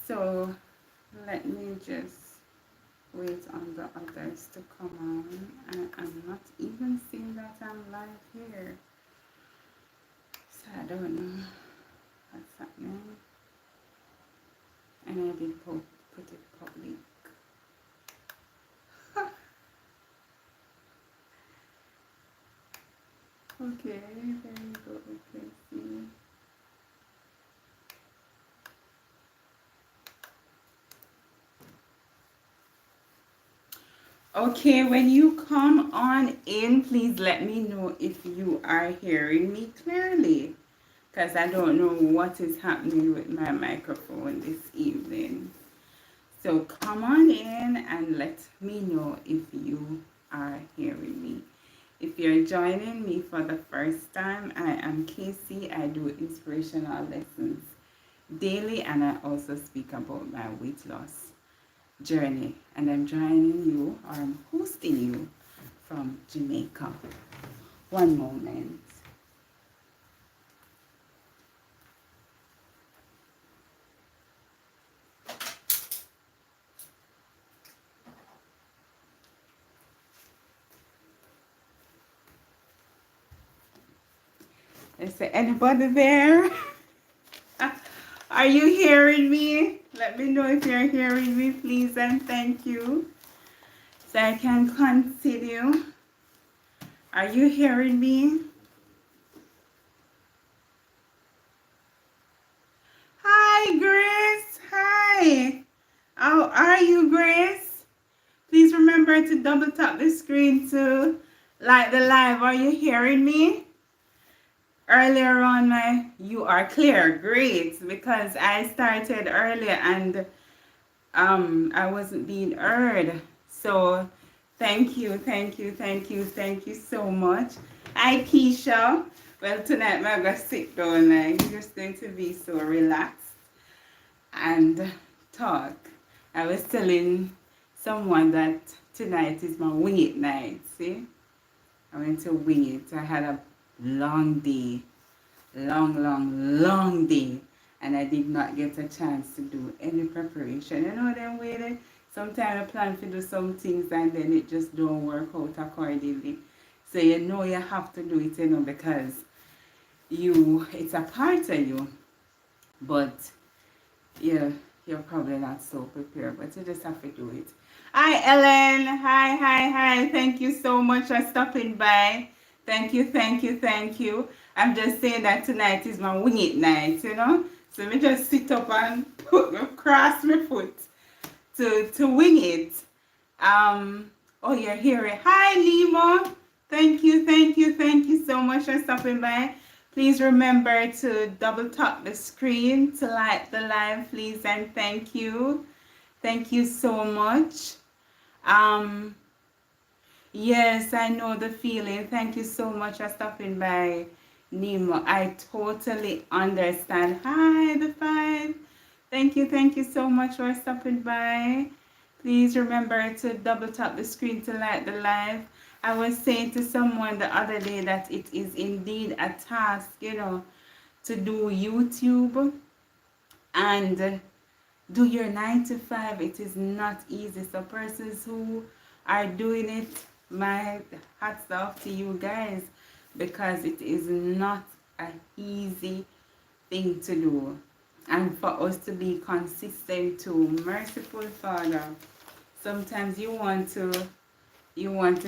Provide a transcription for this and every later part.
So let me just wait on the others to come on. I'm not even seeing that I'm live here. So I don't know what's happening. And I did put it public. Okay, there you go. Okay, see. Okay, when you come on in, please let me know if you are hearing me clearly, because I don't know what is happening with my microphone this evening. So come on in and let me know if you are hearing me. If you're joining me for the first time, I am Casey. I do inspirational lessons daily, and I also speak about my weight loss journey. And I'm joining you, or I'm hosting you from Jamaica. One moment. Is there anybody there? Are you hearing me? Let me know if you're hearing me, please, and thank you. So I can continue. Are you hearing me? Hi, Grace. Hi. How are you, Grace? Please remember to double tap the screen to like the live. Are you hearing me? Earlier on, you are clear. Great, because I started earlier and I wasn't being heard. So thank you so much. Hi, Keisha. Well, tonight I'm going to sit down. I'm just going to be so relaxed and talk. I was telling someone that tonight is my wing it night. See, I went to wing it. I had a long day, long day, and I did not get a chance to do any preparation. You know them way. Sometimes I plan to do some things and then it just don't work out accordingly. So you know you have to do it, because it's a part of you, but yeah, you're probably not so prepared, but you just have to do it. Hi, Ellen. Hi. Thank you so much for stopping by. Thank you. I'm just saying that tonight is my wing it night, So let me just sit up and cross my foot to wing it. Oh, you're here. Hi, Nemo. Thank you so much for stopping by. Please remember to double tap the screen to like the live, please, and thank you. Thank you so much. Yes, I know the feeling. Thank you so much for stopping by, Nemo. I totally understand. Hi, the five. Thank you so much for stopping by. Please remember to double tap the screen to like the live. I was saying to someone the other day that it is indeed a task, to do YouTube and do your 9 to 5. It is not easy. So persons who are doing it, my hats off to you guys, because it is not an easy thing to do. And for us to be consistent too. Merciful Father, sometimes you want to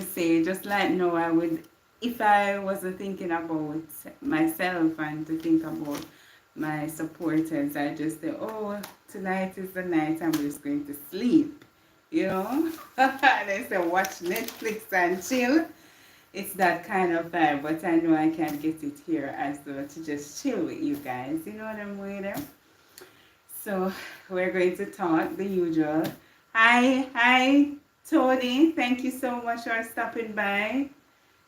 say, just like no, I would, if I wasn't thinking about myself and to think about my supporters, I just say, oh, tonight is the night I'm just going to sleep, And I say, watch Netflix and chill. It's that kind of vibe, but I know I can get it here as though to just chill with you guys. You know what I'm waiting. So we're going to talk the usual. Hi, Tony. Thank you so much for stopping by.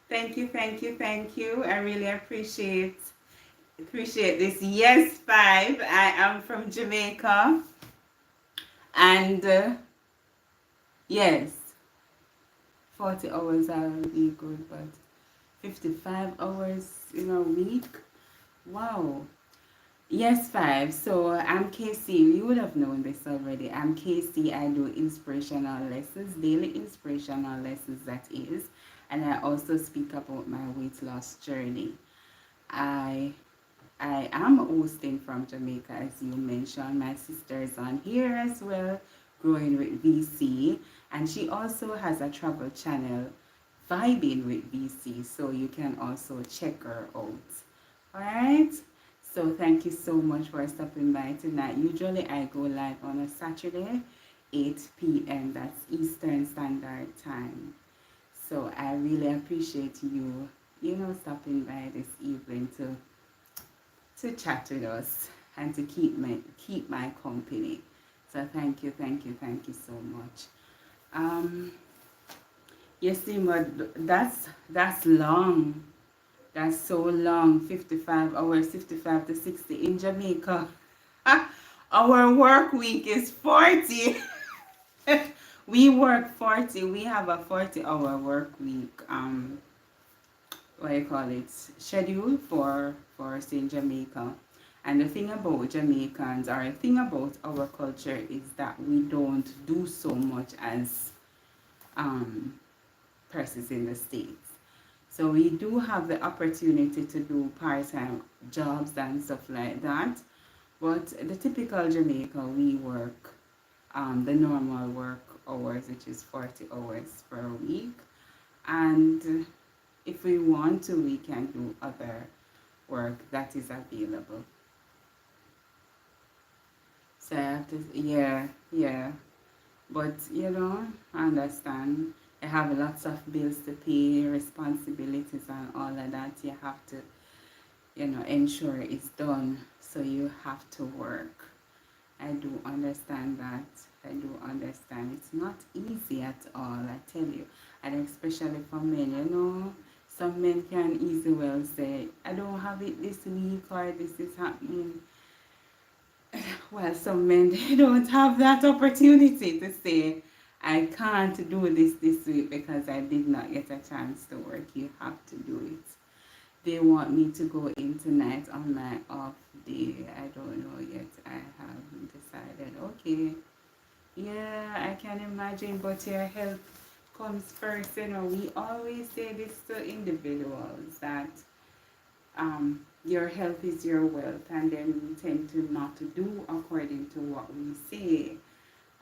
Thank you. I really appreciate this. Yes, 5. I am from Jamaica. And yes, 40 hours I will be good, but 55 hours in a week? Wow. Yes, five. So I'm Casey. You would have known this already. I'm Casey. I do inspirational lessons, daily inspirational lessons, that is. And I also speak about my weight loss journey. I I am hosting from Jamaica, as you mentioned. My sister is on here as well, growing with VC. And she also has a travel channel, Vibing with VC. So you can also check her out. Alright? So thank you so much for stopping by tonight. Usually I go live on a Saturday, 8 p.m. That's Eastern Standard Time. So I really appreciate you, stopping by this evening to chat with us and to keep my company. So thank you so much. Um, you see, but that's long. That's so long. 55 hours, 55 to 60 in Jamaica. Our work week is 40. We work 40. We have a 40-hour work week. What you call it, schedule for us in Jamaica. And the thing about Jamaicans, or the thing about our culture, is that we don't do so much as um, persons in the States. So we do have the opportunity to do part-time jobs and stuff like that. But the typical Jamaica, we work the normal work hours, which is 40 hours per week. And if we want to, we can do other work that is available. So I have to, yeah. But I understand. I have lots of bills to pay, responsibilities, and all of that. You have to, ensure it's done. So you have to work. I do understand that. I do understand. It's not easy at all, I tell you. And especially for men, some men can easily well say, I don't have it this week, or this is happening. Well, some men, they don't have that opportunity to say, I can't do this week because I did not get a chance to work. You have to do it. They want me to go in tonight on my off day. I don't know yet. I haven't decided. Okay. Yeah, I can imagine, but your health comes first. We always say this to individuals, that your health is your wealth, and then we tend to not to do according to what we say.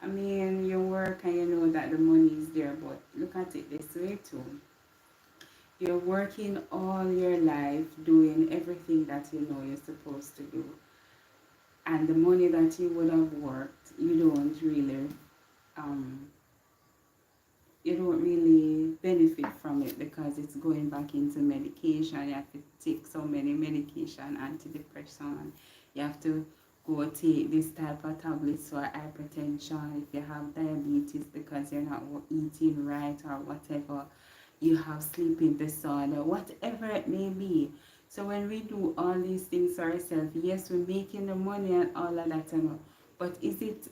I mean, you work and you know that the money is there, but look at it this way too. You're working all your life doing everything that you know you're supposed to do. And the money that you would have worked, um, you don't really benefit from it, because it's going back into medication. You have to take so many medication, antidepressant. You have to go take this type of tablets for hypertension. If you have diabetes because you're not eating right or whatever, you have sleeping disorder, whatever it may be. So when we do all these things for ourselves, yes, we're making the money and all of that, but is it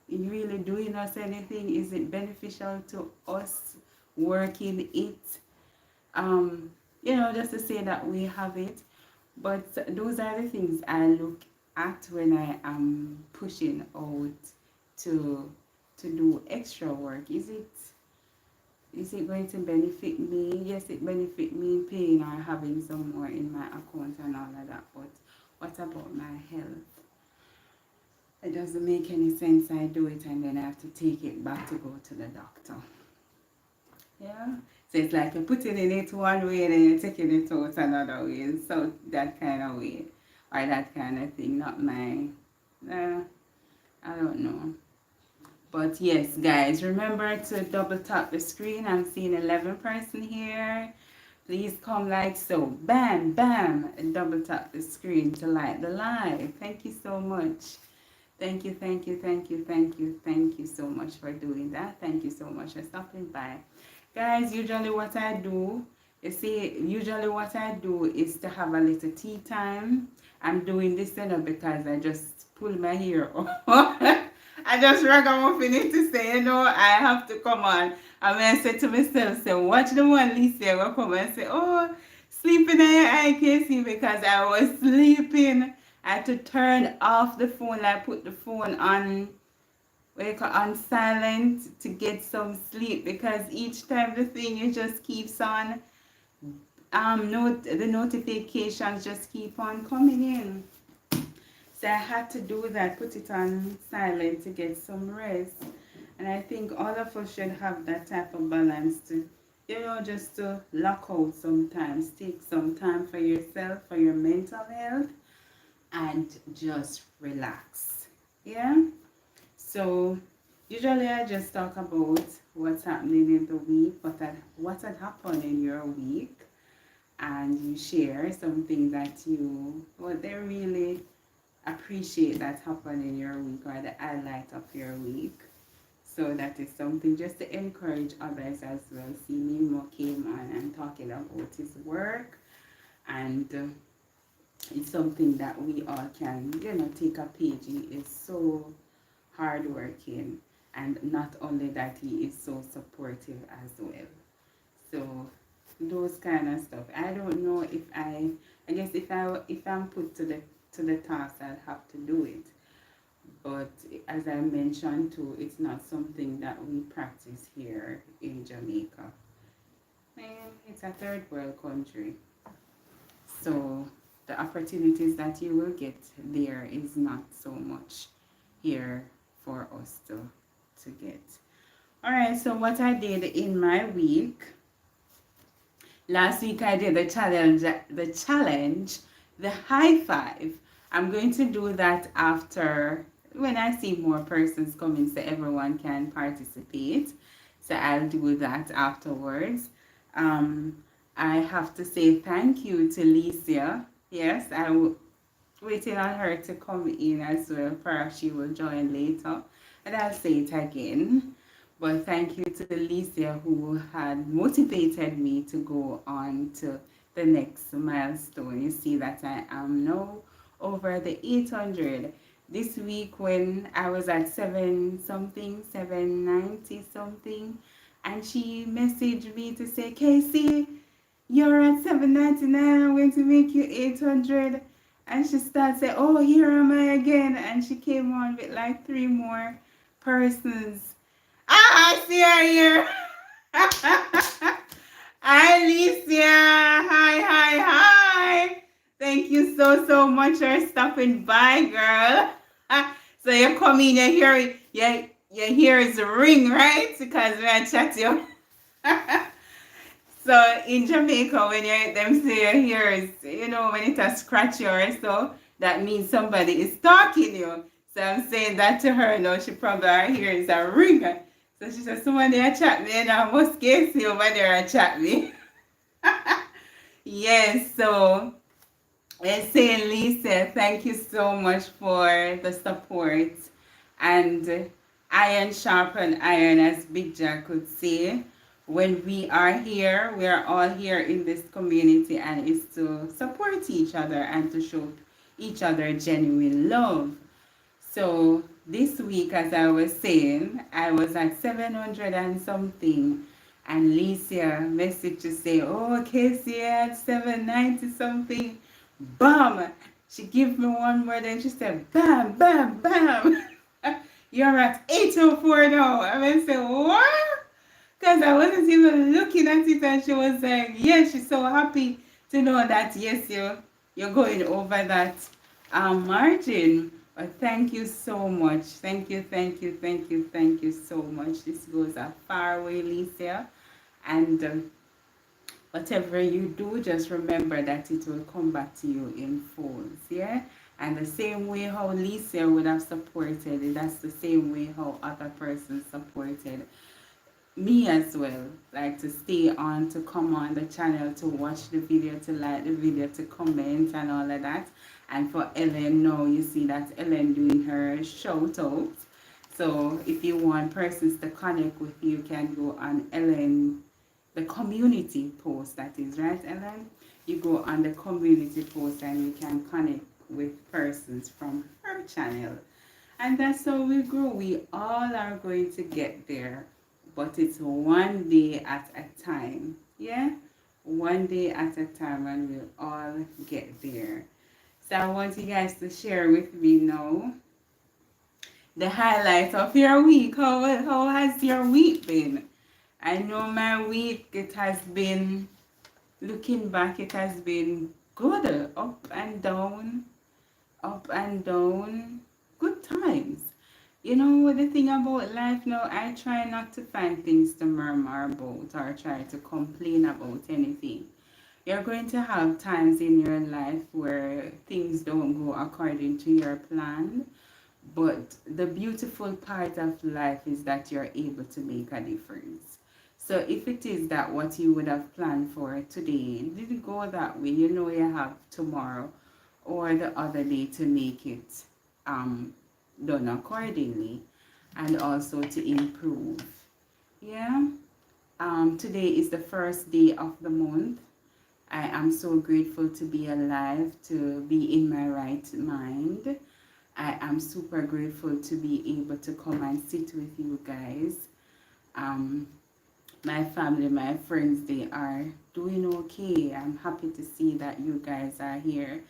really doing us anything? Is it beneficial to us working it? Just to say that we have it. But those are the things I look at when I am pushing out to do extra work. Is it going to benefit me? Yes, it benefit me paying or having some more in my account and all of that. But what about my health? It doesn't make any sense. I do it and then I have to take it back to go to the doctor. Yeah. So it's like you're putting in it one way and then you're taking it out another way. So that kind of way. Or that kind of thing. Not my... I don't know. But yes, guys, remember to double tap the screen. I'm seeing 11 person here. Please come like so. Bam, bam. And double tap the screen to like the live. Thank you so much. Thank you so much for doing that. Thank you so much for stopping by. Guys, usually what I do is to have a little tea time. I'm doing this because I just pull my hair off. I just ragamuffin it to say, I have to come on. And when I say to myself, say, watch the one Lisa will come and say, oh, sleeping in your eye, Casey, because I was sleeping. I had to turn off the phone. I put the phone on, what you call, on silent to get some sleep, because each time the thing, it just keeps on, the notifications just keep on coming in. So I had to do that, put it on silent to get some rest. And I think all of us should have that type of balance to, just to lock out sometimes. Take some time for yourself, for your mental health, and just relax. Yeah? So usually I just talk about what's happening in the week, what had happened in your week, and you share something that what they really appreciate that happened in your week, or the highlight of your week. So that is something just to encourage others as well. See, Nemo came on and talking about his work, and it's something that we all can, take a page. He is so hardworking, and not only that, he is so supportive as well. So those kind of stuff. I don't know if I guess if I'm put to the task, I'll have to do it. But as I mentioned too, it's not something that we practice here in Jamaica. It's a third world country. So the opportunities that you will get there is not so much here for us to get. Alright, so what I did in my week, last week I did the challenge, the high five. I'm going to do that after, when I see more persons coming so everyone can participate. So I'll do that afterwards. I have to say thank you to Licia. Yes, I'm waiting on her to come in as well. Perhaps she will join later. And I'll say it again. But thank you to Licia, who had motivated me to go on to the next milestone. You see that I am now over the 800. This week when I was at 790 something, and she messaged me to say, Casey, you're at 799, I'm going to make you 800. And she started saying, oh, here am I again. And she came on with like 3 more persons. I see her here. Hi, Alicia. Hi. Thank you so much for stopping by, girl. So you come in, you hear is a ring, right? Because we're chatting. So in Jamaica, when them say your ears, when it a scratch or so, that means somebody is talking you. So I'm saying that to her now. She probably her ears a ring. So she said, somebody a chat me, and I must guess you over there a chat me. Yes, so let's say, Lisa, thank you so much for the support. And iron sharpen iron, as Big Jack could say. When we are here, we are all here in this community, and it's to support each other and to show each other genuine love. So this week, as I was saying, I was at 700 and something, and Licia messaged to say, oh, Casey at 790 something. Bam! She gave me one more, then she said, bam, bam, bam. You're at 804 now. I said, what? Because I wasn't even looking at it, and she was like, yes, she's so happy to know that, yes, you're going over that margin. But thank you so much. Thank you so much. This goes a far way, Licia. And whatever you do, just remember that it will come back to you in folds, yeah? And the same way how Licia would have supported it, that's the same way how other persons supported me as well. Like to stay on, to come on the channel, to watch the video, to like the video, to comment and all of that. And for Ellen, now you see that Ellen doing her shout out. So if you want persons to connect with you, can go on Ellen, the community post, that is, right, Ellen? You go on the community post and you can connect with persons from her channel. And that's how we grow. We all are going to get there. But it's one day at a time. Yeah? One day at a time, and we'll all get there. So I want you guys to share with me now the highlights of your week. How has your week been? I know my week, it has been, looking back, it has been good, up and down, good times. You know, the thing about life now, I try not to find things to murmur about or try to complain about anything. You're going to have times in your life where things don't go according to your plan, but the beautiful part of life is that you're able to make a difference. So if it is that what you would have planned for today didn't go that way, you know you have tomorrow or the other day to make it um, done accordingly and also to improve. Yeah. Today is the first day of the month. I am so grateful to be alive, to be in my right mind. I am super grateful to be able to come and sit with you guys. Um, my family, my friends, they are doing okay. I'm happy to see that you guys are here.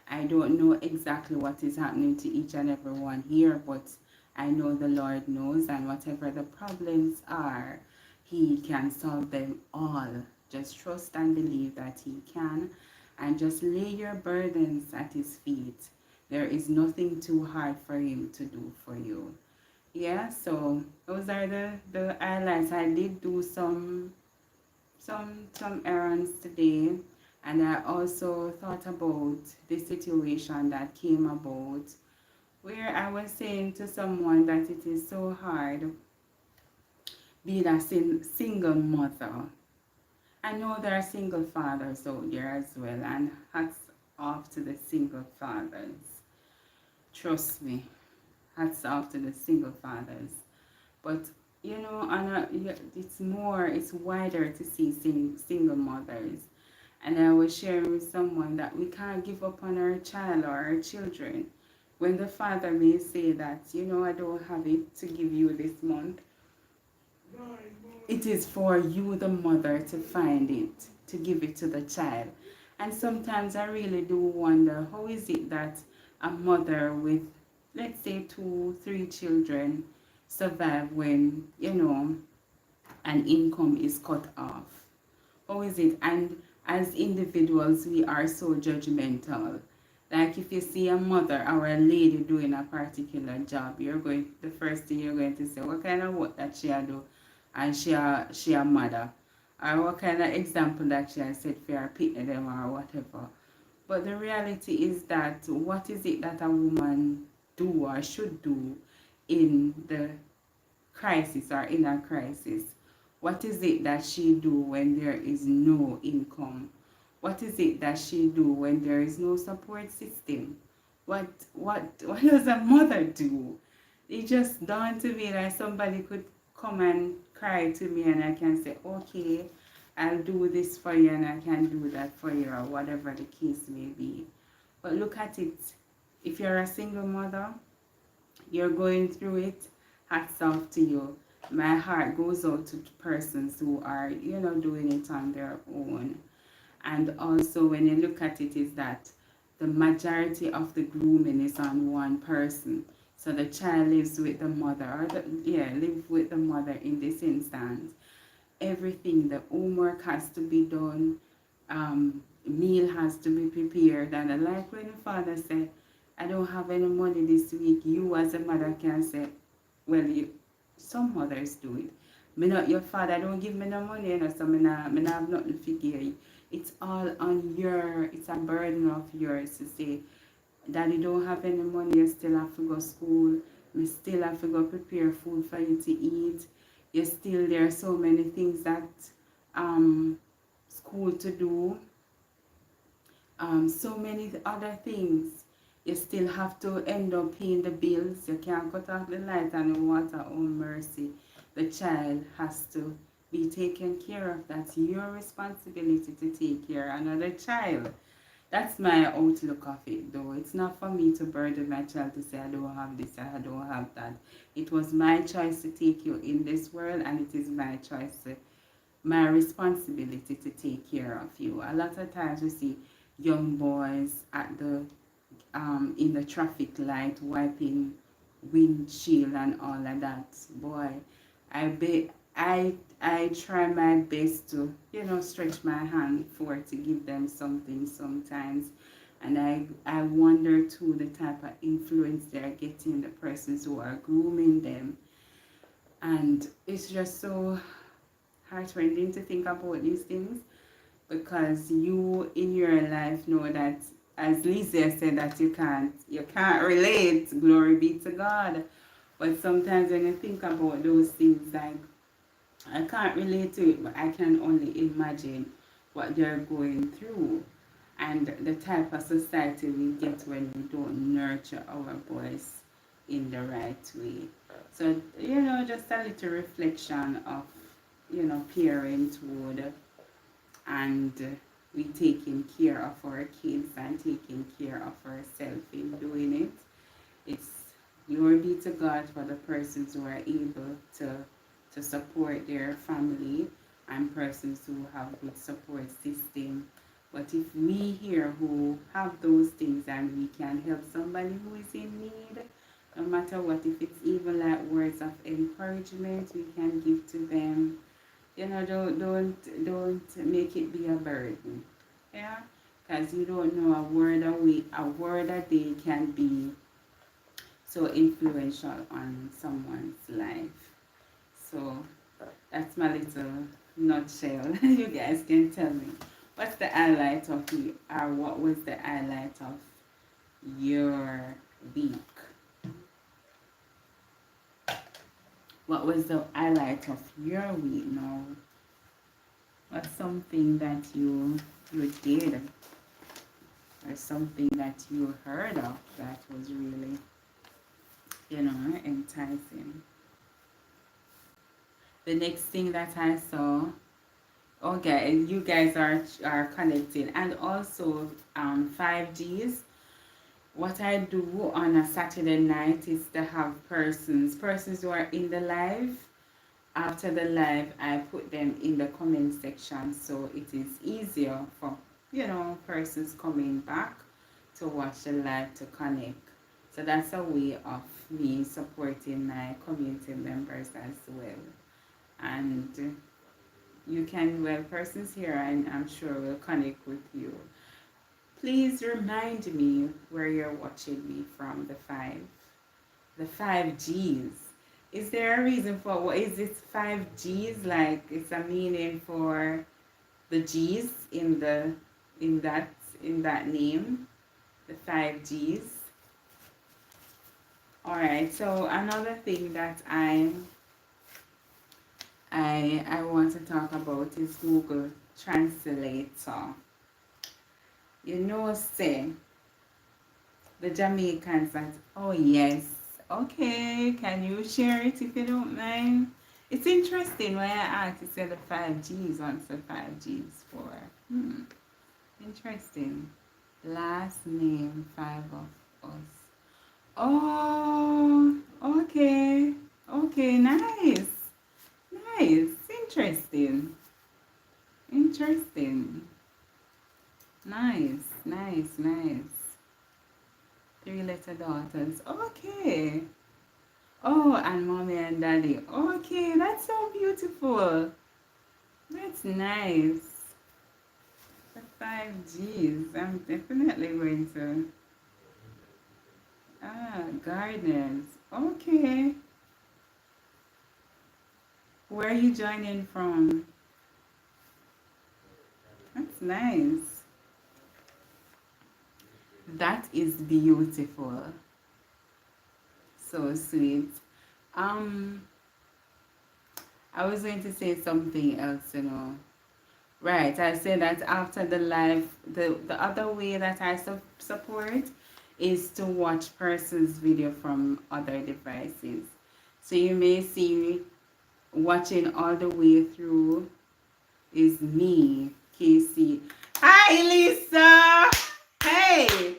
I don't know exactly what is happening to each and every one here, but I know the Lord knows, and whatever the problems are, He can solve them all. Just trust and believe that He can, and just lay your burdens at His feet. There is nothing too hard for Him to do for you. Yeah, so those are the highlights. I did do some errands today, and I also thought about the situation that came about where I was saying to someone that it is so hard being a single mother. I know there are single fathers out there as well, and hats off to the single fathers. Trust me, hats off to the single fathers. But you know, it's wider to see single mothers. And I was sharing with someone that we can't give up on our child or our children. When the father may say that, you know, I don't have it to give you this month, it is for you, the mother, to find it, to give it to the child. And sometimes I really do wonder, how is it that a mother with, let's say, 2, 3 children survive when, you know, an income is cut off? How is it? And as individuals, we are so judgmental. Like if you see a mother or a lady doing a particular job, the first thing you're going to say, what kind of work that she do, and she a mother, or what kind of example that she has set for her picnic them or whatever. But the reality is that what is it that a woman do or should do in the crisis or in a crisis? What is it that she do when there is no income? What is it that she do when there is no support system? What does a mother do? It just dawned to me that somebody could come and cry to me and I can say, okay, I'll do this for you and I can do that for you, or whatever the case may be. But look at it. If you're a single mother, you're going through it, hats off to you. My heart goes out to persons who are, you know, doing it on their own. And also when you look at it, is that the majority of the grooming is on one person. So the child lives with the mother, live with the mother in this instance. Everything, the homework has to be done, meal has to be prepared. And I like when the father said, I don't have any money this week, you as a mother can say, well, some mothers do it. Me not your father, don't give me no money, you know, so me not have nothing to give you. It's all on it's a burden of yours to say, Daddy don't have any money, you still have to go school, me still have to go prepare food for you to eat. There are so many things that school to do, so many other things. You still have to end up paying the bills. You can't cut off the light and the water. Oh mercy. The child has to be taken care of. That's your responsibility to take care of another child. That's my outlook of it, though. It's not for me to burden my child to say, I don't have this, I don't have that. It was my choice to take you in this world, and it is my choice, my responsibility to take care of you. A lot of times we see young boys at the in the traffic light, wiping windshield and all of that. Boy, I try my best to, stretch my hand for to give them something sometimes. And I wonder too the type of influence they're getting, the persons who are grooming them. And it's just so heartrending to think about these things, because you in your life know that, as Lisa said, that you can't relate. Glory be to God. But sometimes when you think about those things, like, I can't relate to it, but I can only imagine what they're going through, and the type of society we get when we don't nurture our boys in the right way. So, just a little reflection of, parenthood, and we taking care of our kids and taking care of ourselves in doing it. It's glory be to God for the persons who are able to support their family, and persons who have good support system. But if we here who have those things and we can help somebody who is in need, no matter what, if it's even like words of encouragement we can give to them, don't make it be a burden. Yeah, because you don't know, a word a day can be so influential on someone's life. So that's my little nutshell. You guys can tell me, what's the highlight of you, or what was the highlight of your week? What was the highlight of your week now? What's something that you did, or something that you heard of that was really, enticing? The next thing that I saw, okay, you guys are connected, and also 5Gs. What I do on a Saturday night is to have persons who are in the live. After the live, I put them in the comment section, so it is easier for, persons coming back to watch the live to connect. So that's a way of me supporting my community members as well. And you can, well, persons here, and I'm sure will connect with you. Please remind me where you're watching me from. The 5Gs. Is there a reason for, what is it, 5Gs? Like, it's a meaning for the G's in that name, the 5Gs. All right. So another thing that I want to talk about is Google Translator. Say the Jamaicans that, oh yes, okay, can you share it if you don't mind? It's interesting when I asked, you said the 5Gs, what's the 5Gs for? Interesting. Last name, 5 of us. Oh, okay. Okay, nice. Nice. Interesting. Interesting. Nice, nice, nice. 3-letter daughters. Okay. Oh, and mommy and daddy. Okay, that's so beautiful. That's nice. The 5Gs. I'm definitely going to. Gardeners. Okay. Where are you joining from? That's nice. That is beautiful. So sweet. I was going to say something else, Right, I said that after the live, the other way that I support is to watch persons' video from other devices. So you may see watching all the way through is me, Casey. Hi, Lisa. Hey,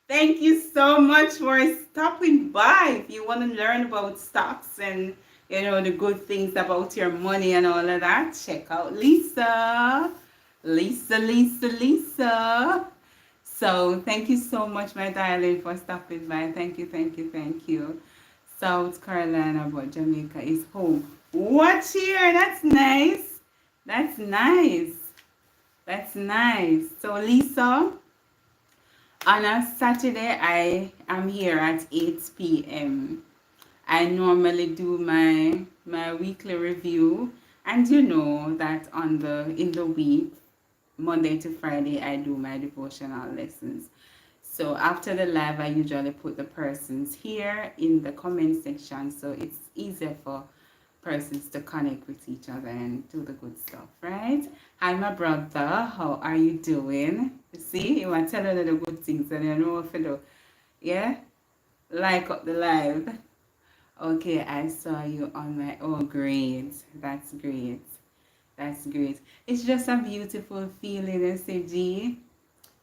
thank you so much for stopping by. If you want to learn about stocks and the good things about your money and all of that, check out Lisa. Lisa. So thank you so much, my darling, for stopping by. Thank you, thank you, thank you. South Carolina, but Jamaica is home. Watch here. That's nice. That's nice. That's nice. So Lisa, on a Saturday, I am here at 8 p.m. I normally do my weekly review, and you know that on the in the week, Monday to Friday, I do my devotional lessons. So after the live, I usually put the persons here in the comment section, so it's easier for persons to connect with each other and do the good stuff, right? Hi, my brother. How are you doing? You see, you want to tell her the good things and you know if you do. Yeah? Like up the live. Okay, I saw you on my... Oh, great. That's great. That's great. It's just a beautiful feeling, SAG,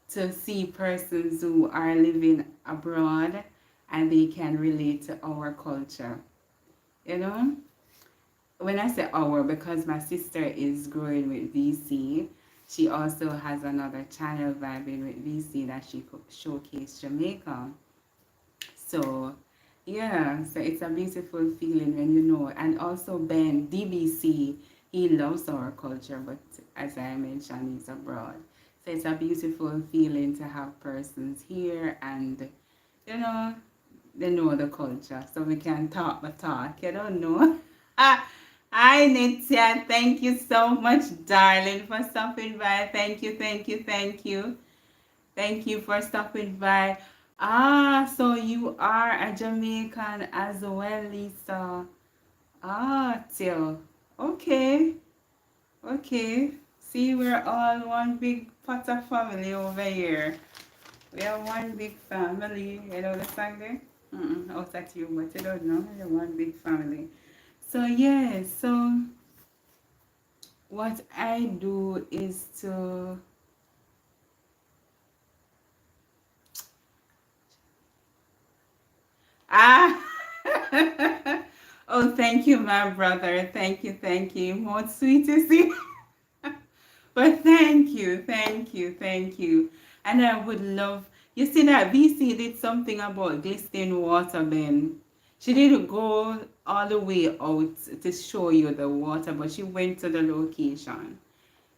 to see persons who are living abroad and they can relate to our culture. You know? When I say our, because my sister is growing with VC, she also has another channel vibing with VC that she showcased Jamaica. So yeah, so it's a beautiful feeling when you know. And also Ben, DBC, he loves our culture, but as I mentioned, he's abroad. So it's a beautiful feeling to have persons here and, you know, they know the culture. So we can talk the talk, you don't know. Hi, Nitya. Thank you so much, darling, for stopping by. Thank you, thank you, thank you. Thank you for stopping by. Ah, so you are a Jamaican as well, Lisa. Ah, Till. Okay, okay. See, we're all one big pot of family over here. We are one big family. You know the song there? Out at you, but you don't know. We're one big family. So, yeah, so what I do is to... Ah! Oh, thank you, my brother. Thank you, thank you. More sweet to see. But thank you, thank you, thank you. And I would love, you see that VC did something about glistening water, Ben. She didn't go all the way out to show you the water, but she went to the location.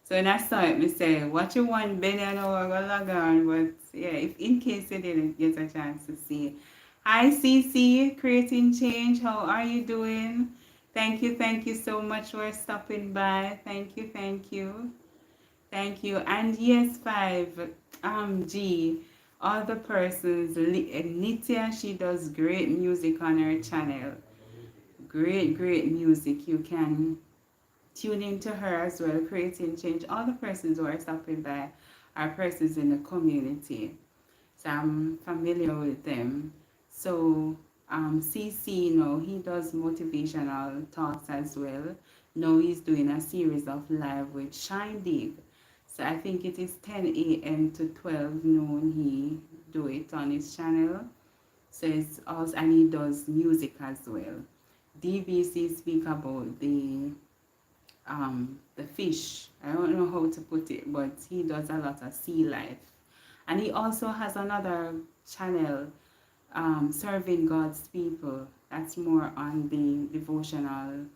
So when I saw it, I said, what you want, Ben? I know I'm gonna log on, but yeah, if in case you didn't get a chance to see. Hi, CC, creating change. How are you doing? Thank you so much for stopping by. Thank you, thank you. Thank you. And yes, five, G, other persons, Nitya, she does great music on her channel. Great, great music. You can tune into her as well, creating change. All the persons who are stopping by are persons in the community. So I'm familiar with them. So CC, he does motivational talks as well. Now he's doing a series of live with Shine Dig. So I think it is 10 a.m. to 12 noon he do it on his channel. So it's also, and he does music as well. DBC speak about the fish. I don't know how to put it, but he does a lot of sea life. And he also has another channel, Serving God's People. That's more on the devotional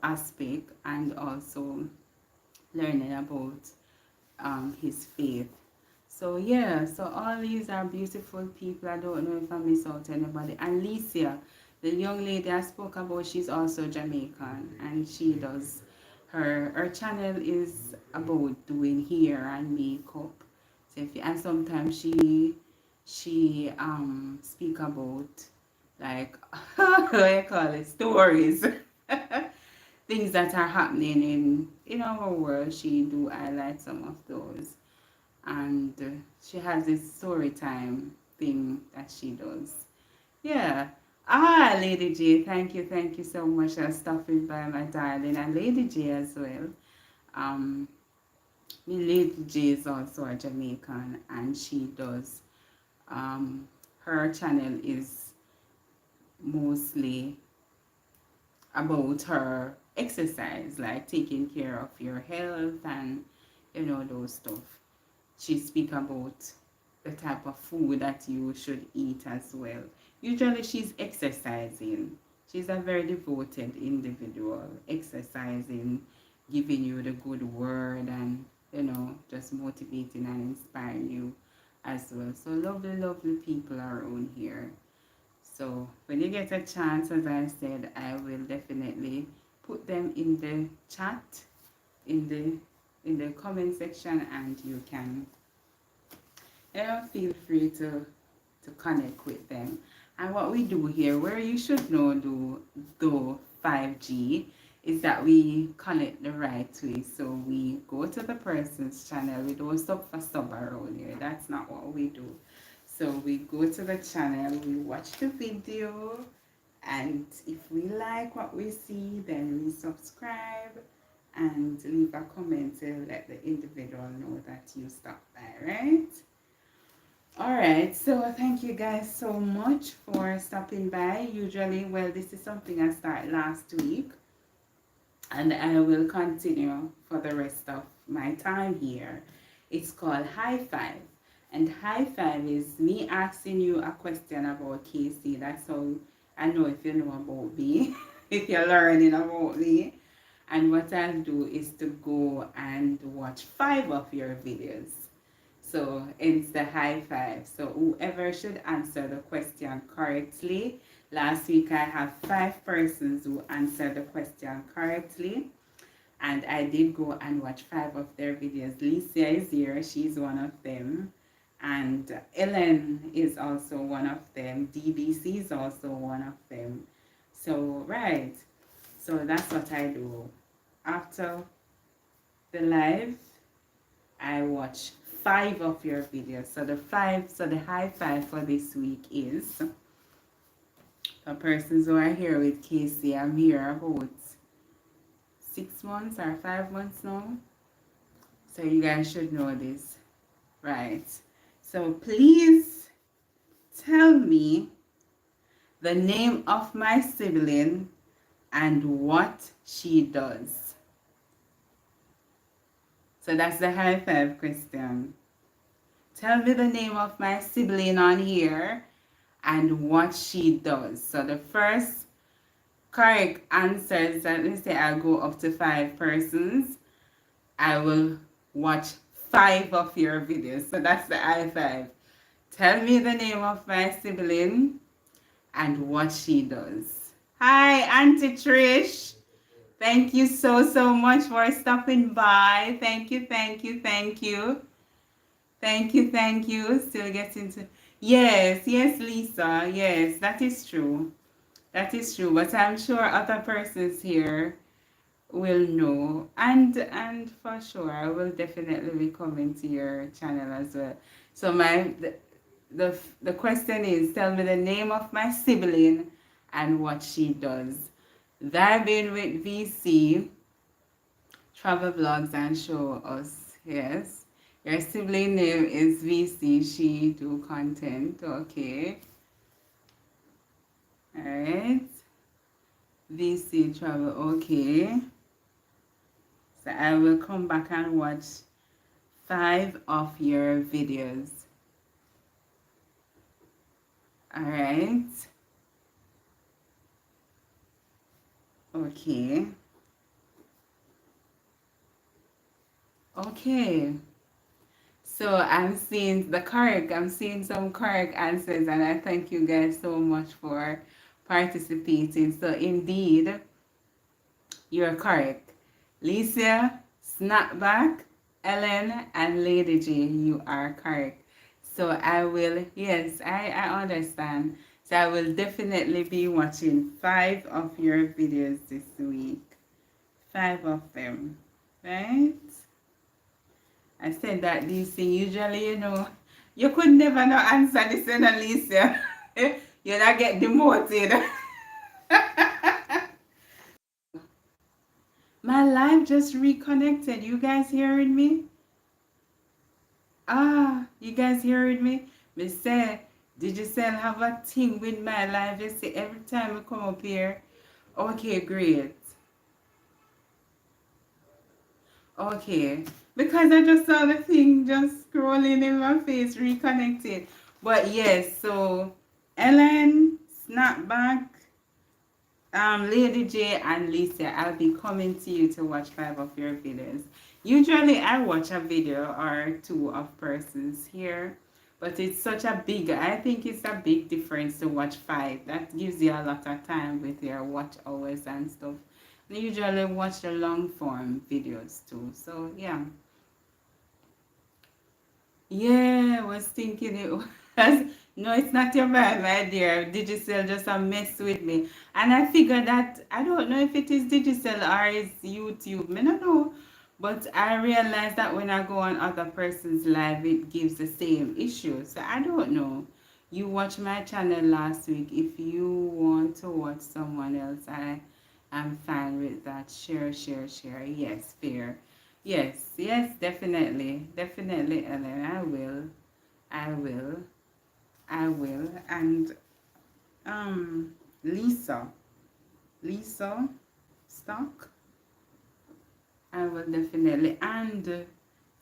aspect and also learning about his faith. So yeah, so all these are beautiful people. I don't know if I miss out anybody. And Licia, the young lady I spoke about, she's also Jamaican, and she does her channel is about doing hair and makeup. So if you, and sometimes she speak about like what do you call it, stories. Things that are happening in our world. She do highlight some of those, and she has this story time thing that she does. Yeah. Ah, Lady J, thank you so much for stopping by, my darling, and Lady J as well. Um, Lady J is also a Jamaican, and she does. Her channel is mostly about her exercise, like taking care of your health and those stuff. She speak about the type of food that you should eat as well. Usually she's exercising. She's a very devoted individual, exercising, giving you the good word and, just motivating and inspiring you as well. So lovely, lovely people around here. So when you get a chance, as I said, I will definitely put them in the chat, in the comment section, and you can feel free to connect with them. And what we do here, where you should know do 5G, is that we connect the right way. So we go to the person's channel. We don't stop for sub around here. That's not what we do. So we go to the channel, we watch the video, and if we like what we see, then we subscribe and leave a comment to let the individual know that you stopped by, right? Alright, so thank you guys so much for stopping by. Usually, well, this is something I started last week, and I will continue for the rest of my time here. It's called High Five. And High Five is me asking you a question about Casey. That's how I know if you know about me, if you're learning about me. And what I'll do is to go and watch 5 of your videos. So it's the high five. So whoever should answer the question correctly. Last week I have 5 persons who answered the question correctly. And I did go and watch 5 of their videos. Lisa is here. She's one of them. And Ellen is also one of them. DBC is also one of them. So, right. So that's what I do. After the live, I watch 5 of your videos. So the high five for this week is for persons who are here with Casey. I'm here about 6 months or 5 months now. So you guys should know this. Right. So please tell me the name of my sibling and what she does. So that's the high five question. Tell me the name of my sibling on here and what she does. So the first correct answer is that, let's say I go up to 5 persons. I will watch 5 of your videos. So that's the high five. Tell me the name of my sibling and what she does. Hi, Auntie Trish. Thank you so much for stopping by. Thank you. Thank you. Still getting to... Yes, Lisa. Yes, that is true. That is true. But I'm sure other persons here will know. And for sure, I will definitely be coming to your channel as well. So the question is, tell me the name of my sibling and what she does. Vibing with VC, travel vlogs and show us. Yes. Your sibling name is VC. She do content. Okay. Alright. VC travel. Okay. So I will come back and watch 5 of your videos. Alright. Okay. Okay. So I'm seeing some correct answers, and I thank you guys so much for participating. So indeed, you're correct. Lisa, Snapback, Ellen, and Lady J, you are correct. So I will, yes, I understand. So I will definitely be watching 5 of your videos this week. 5 of them, right? I said that these things, usually, you could never know answer this one, Alicia. You not get demoted. My live just reconnected. You guys hearing me? You guys hearing me? Me say, did you say I have a thing with my live? You see, every time I come up here. Okay, great. Okay. because I just saw the thing just scrolling in my face, reconnected. But yes, so Ellen, Snapback, Lady J and Lisa, I'll be coming to you to watch 5 of your videos. Usually I watch a video or two of persons here, but it's such a big, I think it's a big difference to watch 5. That gives you a lot of time with your watch hours and stuff. I usually watch the long form videos too. So yeah. Yeah, I was thinking it was. No, it's not your bad, my dear. Digicel just a mess with me. And I figured that, I don't know if it is Digicel or it's YouTube. I don't know. But I realized that when I go on other person's live, it gives the same issue. So I don't know. You watched my channel last week. If you want to watch someone else, I am fine with that. Share, share, share. Yes, fair. Yes, yes, definitely. Definitely, Ellen. I will. I will. I will. And Lisa. Lisa Stock. I will definitely. And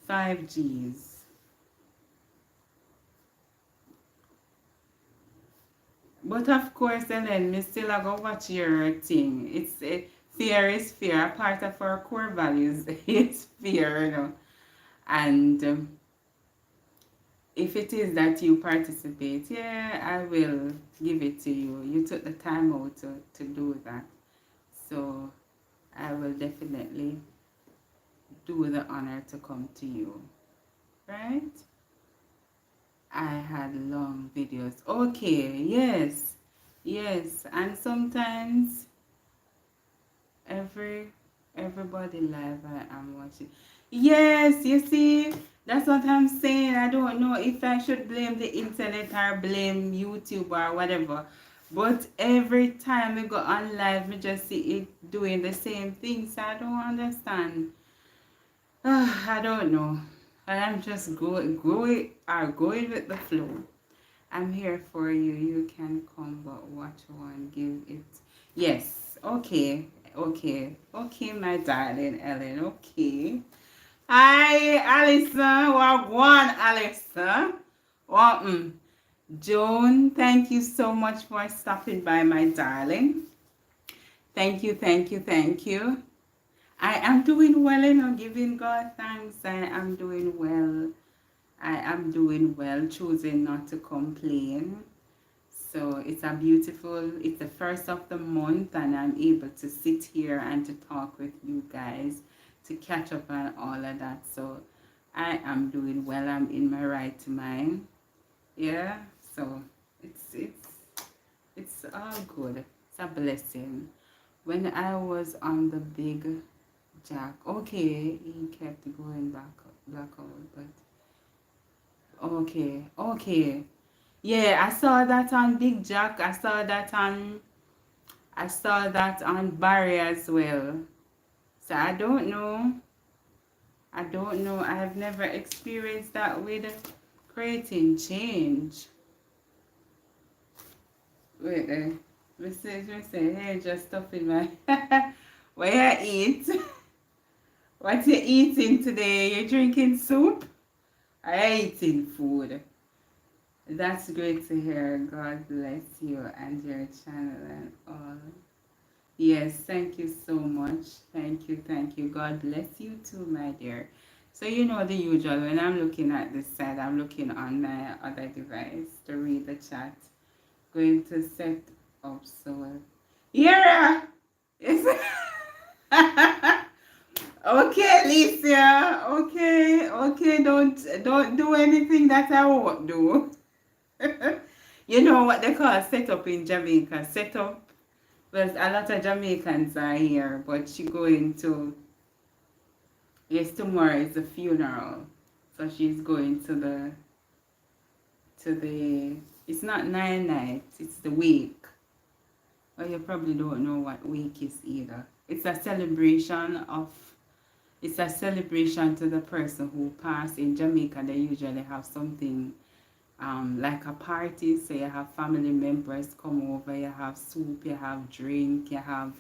5Gs. But of course, Ellen, me still a go watch your thing. It's fear is fear. A part of our core values is fear, you know. And if it is that you participate, yeah, I will give it to you. You took the time out to do that. So I will definitely do the honor to come to you. Right? I had long videos. Okay, yes. Yes. And sometimes every everybody live I am watching. Yes, you see, that's what I'm saying. I don't know if I should blame the internet or blame YouTube or whatever. But every time we go on live, we just see it doing the same thing. So I don't understand. I don't know. I'm just going with the flow. I'm here for you. You can come, but watch one. Give it. Yes. Okay. Okay. Okay, my darling Ellen. Okay. Hi, Alison. Wagwan, Alison. Welcome. Joan, thank you so much for stopping by, my darling. Thank you, thank you, thank you. I am doing well, you know, giving God thanks. I am doing well. I am doing well, choosing not to complain. So it's it's the first of the month, and I'm able to sit here and to talk with you guys, to catch up on all of that. So I am doing well. I'm in my right mind. Yeah. So it's all good. It's a blessing. When I was on the big jack, okay, he kept going back out, but okay, okay. Yeah, I saw that on Big Jack. I saw that on Barry as well. So I don't know. I don't know. I have never experienced that with creating change. Wait there. We say, hey, just stuff in my where you eat? What you eating today? You drinking soup? I eating food. That's great to hear. God bless you and your channel and all. Yes, thank you so much. Thank you, thank you. God bless you too, my dear. So you know the usual, when I'm looking at this side, I'm looking on my other device to read the chat. Going to set up so Yara! Yes. Okay, Alicia. Okay, okay, don't do anything that I won't do. You know what they call set up in Jamaica? Set up. Well, a lot of Jamaicans are here, but she going to, yes, tomorrow is the funeral. So she's going to the, it's not 9 nights, it's the wake. Well, you probably don't know what wake is either. It's a celebration to the person who passed. In Jamaica, they usually have something like a party. So you have family members come over, you have soup, you have drink, you have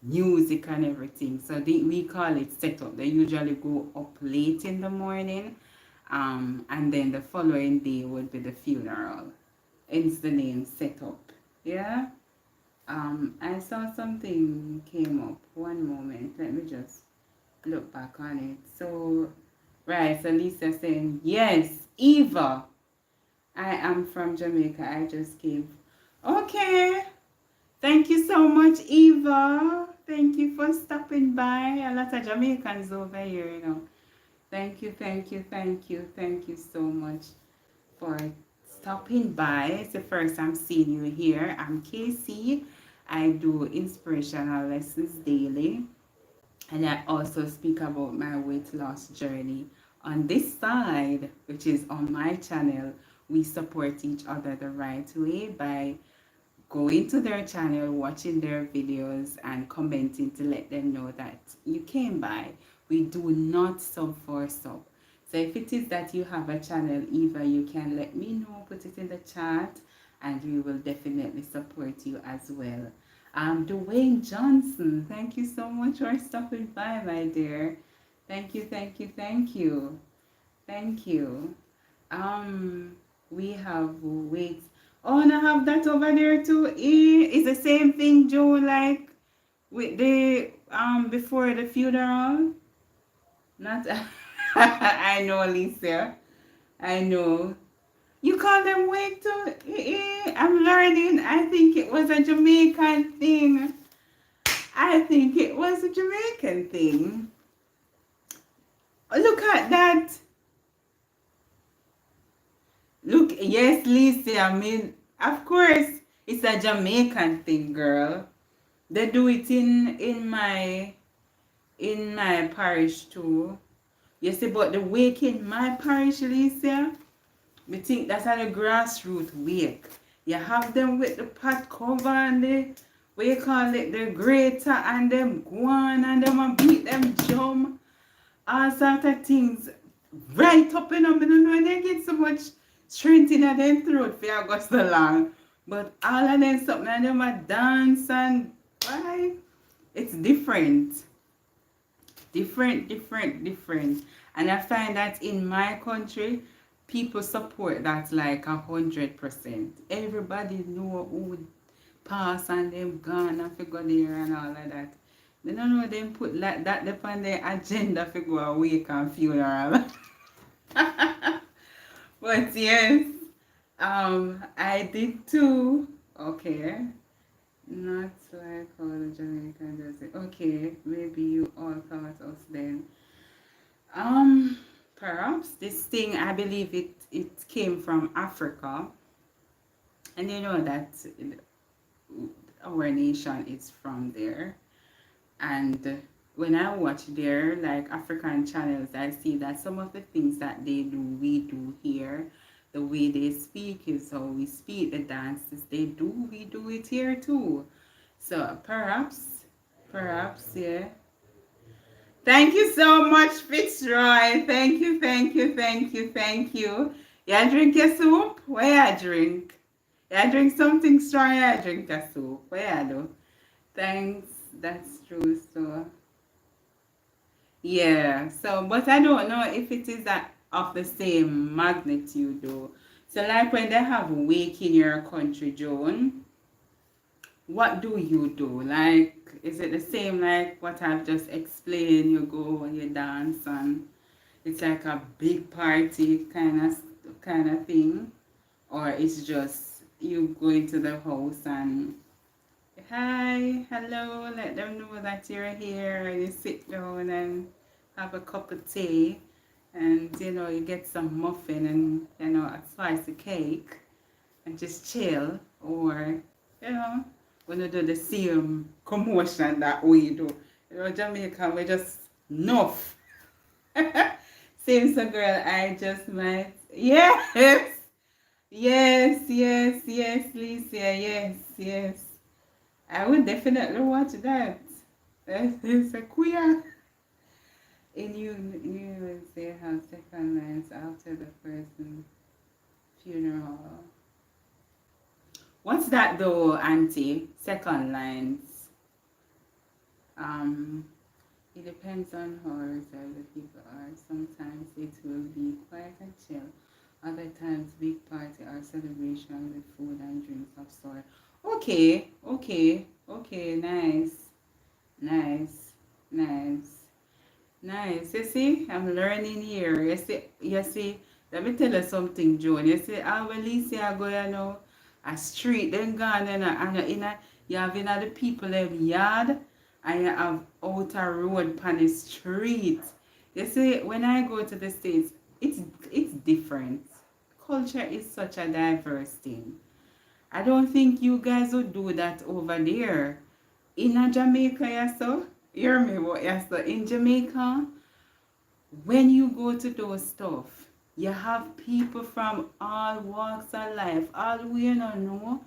music and everything. So we call it setup. They usually go up late in the morning, and then the following day would be the funeral. Hence the name setup. Yeah. I saw something came up. One moment. Let me just look back on it. So, right. So Lisa saying yes, Eva. I am from Jamaica. I just came. Okay. Thank you so much, Eva. Thank you for stopping by. A lot of Jamaicans over here, you know. Thank you, thank you, thank you, thank you so much for stopping by. It's the first I'm seeing you here. I'm Casey. I do inspirational lessons daily, and I also speak about my weight loss journey on this side, which is on my channel. We support each other the right way by going to their channel, watching their videos, and commenting to let them know that you came by. We do not sub for sub. So if it is that you have a channel, Eva, you can let me know, put it in the chat, and we will definitely support you as well. Dwayne Johnson, thank you so much for stopping by, my dear. Thank you, thank you, thank you. Thank you. We have wait. Oh, and I have that over there too. It's the same thing, Joe, like with the before the funeral. Not I know, Lisa. I know. You call them wake too? I'm learning. I think it was a Jamaican thing. I think it was a Jamaican thing. Look at that. Look, yes, Lisa. I mean, of course, it's a Jamaican thing, girl. They do it in my parish too. You see, but the wake in my parish, Lisa, we think that's a grassroots wake. You have them with the pot cover and the what you call it, the grater, and them go on and them and beat them drum, all sort of things right up in them. I don't know they get so much strength in their throat for go so long. But all of them something and them a dance and why? It's different. Different. And I find that in my country, people support that like 100%. Everybody know who would pass and them gone and figure there and all of that. They don't know them put like that upon their agenda for go awake and funeral. But yes, I did too. Okay. Not like how the Jamaican does it. Okay, maybe you all thought us then. Perhaps this thing, I believe it came from Africa, and you know that our nation is from there. And when I watch their like African channels, I see that some of the things that they do, we do here. The way they speak is how we speak. The dances they do, we do it here too. So perhaps, yeah. Thank you so much, Fitzroy. Thank you, thank you, thank you, thank you. Yeah, drink your soup? Where I drink? Yeah, drink something strong. Yeah, drink a soup. Where I do? Thanks. That's true. So yeah. So, but I don't know if it is that of the same magnitude though. So, like when they have wake in your country, Joan, what do you do? Like, is it the same like what I've just explained? You go and you dance and it's like a big party kind of thing, or it's just you go into the house and hi, hello, let them know that you're here, and you sit down and have a cup of tea, and you get some muffin and a slice of cake, and just chill, or when you do the same commotion that we do. Jamaica, we just nuff. Same so girl, I just might. Yes, yes, Lisa, yes. I would definitely watch that. It's a queer. In USA have second lines after the person's funeral. What's that though, Auntie? Second lines. Um, it depends on how reserved the people are. Sometimes it will be quiet and chill. Other times, big party or celebration with food and drinks of sort. Okay, okay, okay, nice, nice, nice. Nice. You see, I'm learning here. You see, let me tell you something, Joan. You see, I will see I go, a street, then gone, you have the people in yard, and you have outer road on the street. You see, when I go to the States, it's it's different. Culture is such a diverse thing. I don't think you guys would do that over there. In a Jamaica, yes, so hear me, what yes, so in Jamaica, when you go to those stuff, you have people from all walks of life, all we know,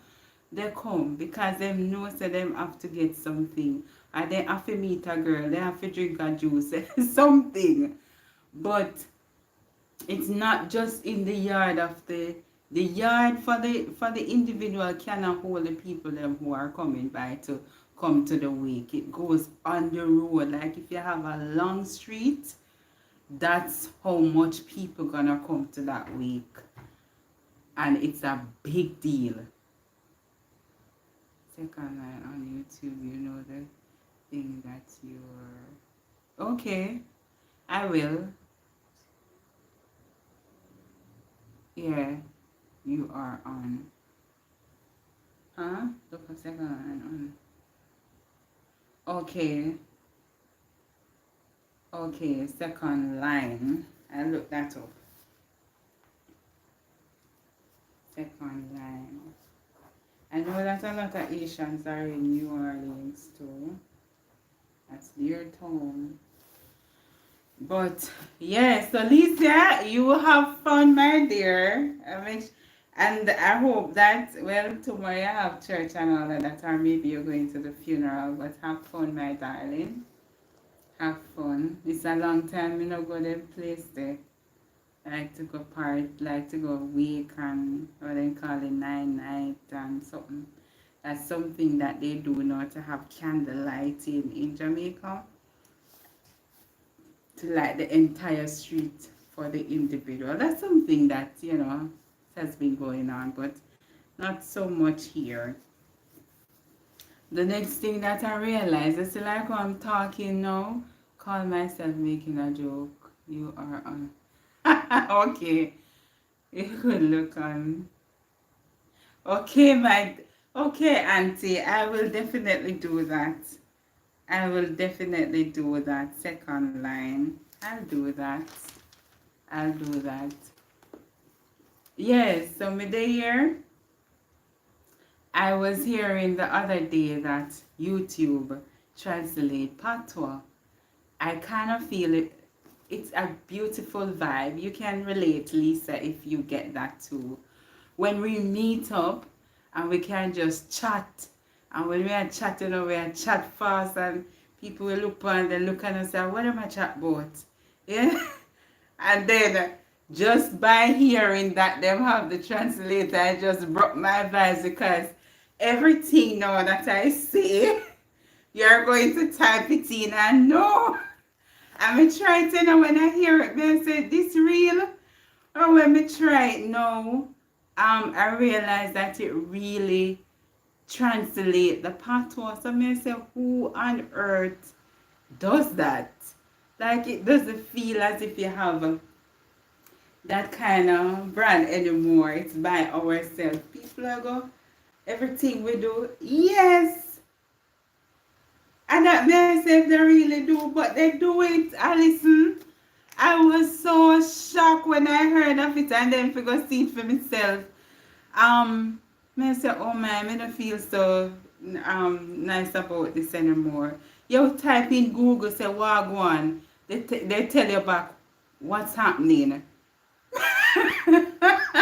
they come because they know so them have to get something. Or they have to meet a girl, they have to drink a juice, something. But it's not just in the yard of the yard for the individual cannot hold the people them who are coming by to come to the wake. It goes on the road. Like if you have a long street, that's how much people gonna come to that week, and it's a big deal. Second line on YouTube, you know the thing that you're okay. I will. Yeah, you are on. Huh? Look a second line on. Okay. Okay, second line. I look that up. Second line. I know that a lot of Asians are in New Orleans too. That's their town. But yes, so Lisa, you will have fun, my dear. And I hope that, well, tomorrow you have church and all of that, or maybe you're going to the funeral, but have fun, my darling. Have fun. It's a long time, you know, go to place there. Like to go like to go week and what they call it, 9 night and something. That's something that they do now to have candle lighting in Jamaica. To light the entire street for the individual. That's something that, has been going on, but not so much here. The next thing that I realized is like when I'm talking now, call myself making a joke. You are on. Okay. You could look on. Okay, Auntie, I will definitely do that. I will definitely do that. Second line. I'll do that. I'll do that. Yes, so me here. I was hearing the other day that YouTube translate patois. I kind of feel it. It's a beautiful vibe. You can relate, Lisa, if you get that too. When we meet up and we can just chat, and when we are chatting, we are chat fast, and people will look and they look and say, "What am I chat about?" Yeah, and then just by hearing that them have the translator, I just broke my vibes because everything now that I say, you're going to type it in, and no. I'm trying to know when I hear it, I say, this real? Or when I try it now, I realize that it really translates the patois. So I say, who on earth does that? Like it doesn't feel as if you have that kind of brand anymore. It's by ourselves. People are go, everything we do, yes. And that may say if they really do, but they do it. I listen. I was so shocked when I heard of it and then I go see it for myself. I say, oh man, I don't feel so nice about this anymore. You type in Google, say Wagwan. They tell you back what's happening. I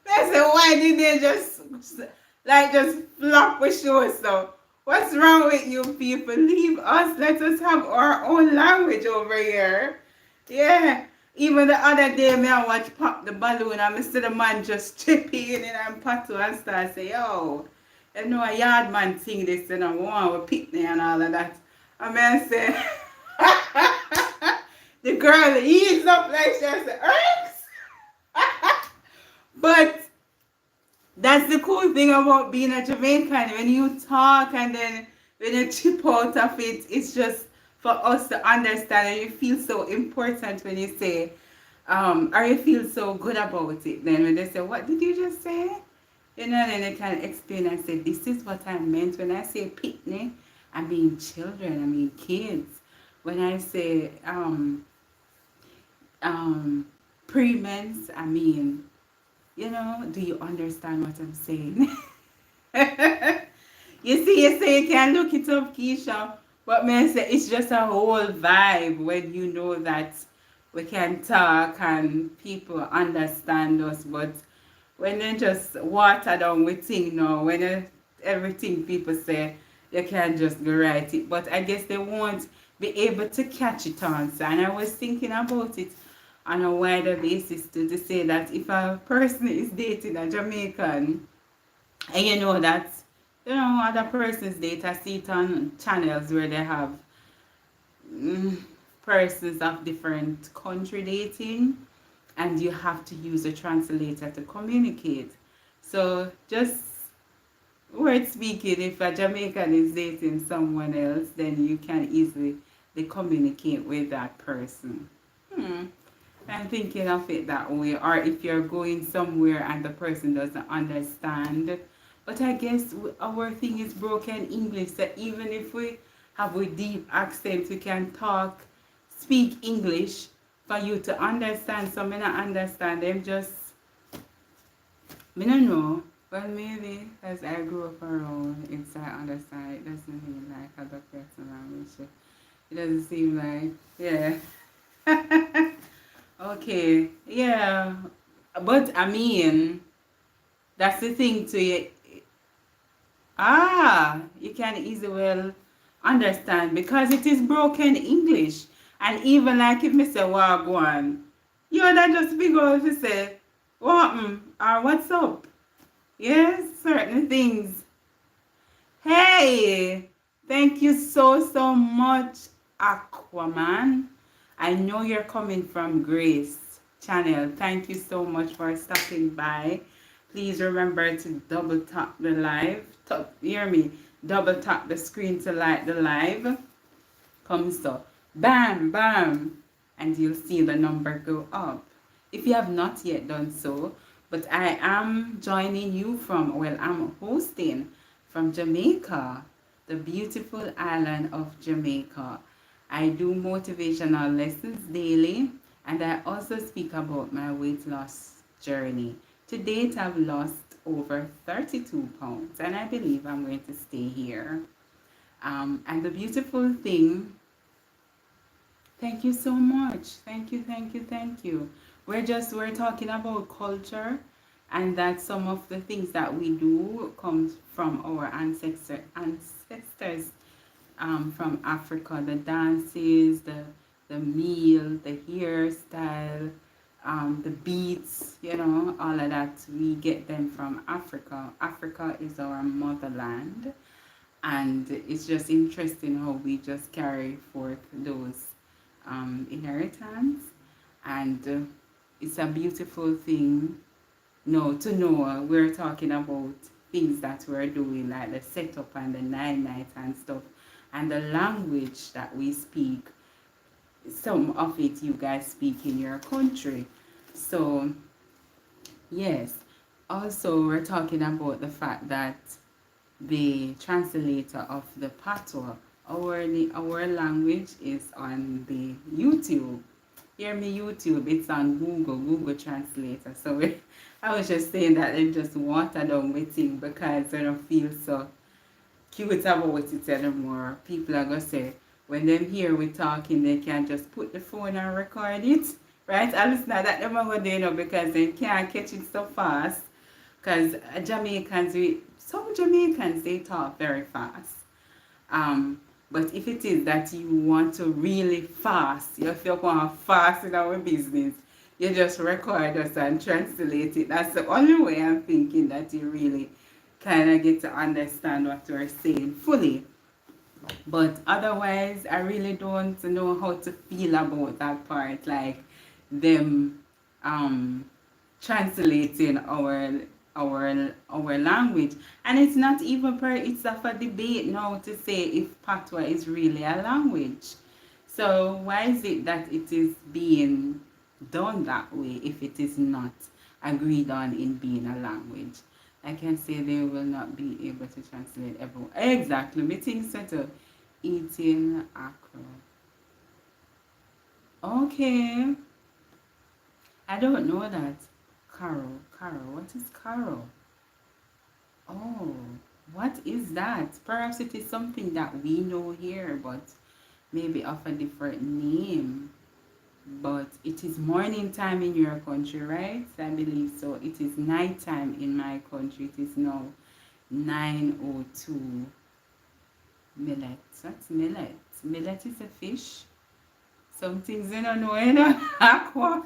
say, why did they just flop with show so? What's wrong with you people? Leave us. Let us have our own language over here. Yeah. Even the other day, me I watch Pop the Balloon and I see the man just chipping in and patu and start say, yo, you know a yard man sing this and I want a picnic and all of that. I mean, I say, the girl eats up like she has the earth. But that's the cool thing about being a Jamaican. When you talk and then when you chip out of it, it's just for us to understand, and you feel so important when you say, or you feel so good about it. Then when they say, "What did you just say?" You know, then they can explain and say, "This is what I meant when I say picnic. I mean children. I mean kids. When I say um pre-mens, I mean, you know, do you understand what I'm saying?" You say you can look it up, Keisha. But man, say it's just a whole vibe when you know that we can talk and people understand us. But when they just water down with thing now, when everything people say, you can just go write it. But I guess they won't be able to catch it on. So, and I was thinking about it on a wider basis to say that if a person is dating a Jamaican, and you know that, you know, other persons date, I see it on channels where they have mm, persons of different country dating, and you have to use a translator to communicate. So just word speaking, if a Jamaican is dating someone else, then you can easily they communicate with that person. Hmm. I'm thinking of it that way. Or if you're going somewhere and the person doesn't understand. But I guess our thing is broken English. So even if we have a deep accent, we can talk, speak English for you to understand. So I not understand them. Just, I don't know. Well, maybe as I grew up around, it's I understand. It doesn't mean like other person language. It doesn't seem like, yeah. Okay, yeah, but I mean, that's the thing to you. You can easily well understand because it is broken English. And even like if me say wagwan, you that just big old to say, what or what's up? Yes, certain things. Hey, thank you so much, Aquaman. I know you're coming from Grace channel. Thank you so much for stopping by. Please remember to double tap the live. Hear me? Double tap the screen to like the live. Come so. Bam, bam. And you'll see the number go up. If you have not yet done so, but I am joining you from, well, I'm hosting from Jamaica, the beautiful island of Jamaica. I do motivational lessons daily, and I also speak about my weight loss journey. To date, I've lost over 32 pounds, and I believe I'm going to stay here. And the beautiful thing, thank you so much. Thank you. We're talking about culture, and that some of the things that we do comes from our ancestors from Africa, the dances, the meal, the hairstyle, the beats, you know, all of that. We get them from Africa. Africa is our motherland, and it's just interesting how we just carry forth those inheritance, and it's a beautiful thing. No, to know we're talking about things that we're doing, like the setup and the night and stuff, and the language that we speak. Some of it you guys speak in your country. So, yes. Also, we're talking about the fact that the translator of the patois, our language is on the YouTube. Hear me, YouTube, it's on Google Translator. So I was just saying that they just water down with it because I don't feel so cute about it anymore. People are going to say, when them hear we talking, they can just put the phone and record it. Right? At least not that them are going to do, you know, because they can't catch it so fast. Because some Jamaicans, they talk very fast. But if it is that you want to really fast, if you want fast in our business, you just record us and translate it. That's the only way I'm thinking that you really kind of get to understand what we're saying fully. But otherwise, I really don't know how to feel about that part, like them um translating our language. And it's not even per it's of a debate now to say if patois is really a language. So why is it that it is being done that way if it is not agreed on in being a language? I can say they will not be able to translate everyone. Exactly. Me think so too. Eating acro. Okay. I don't know that. Carol. What is Carol? Oh, what is that? Perhaps it is something that we know here, but maybe of a different name. But it is morning time in your country, right? I believe so. It is night time in my country. It is now 9:02. Millet. What's millet? Millet is a fish. Some things you don't know, you know. Aqua.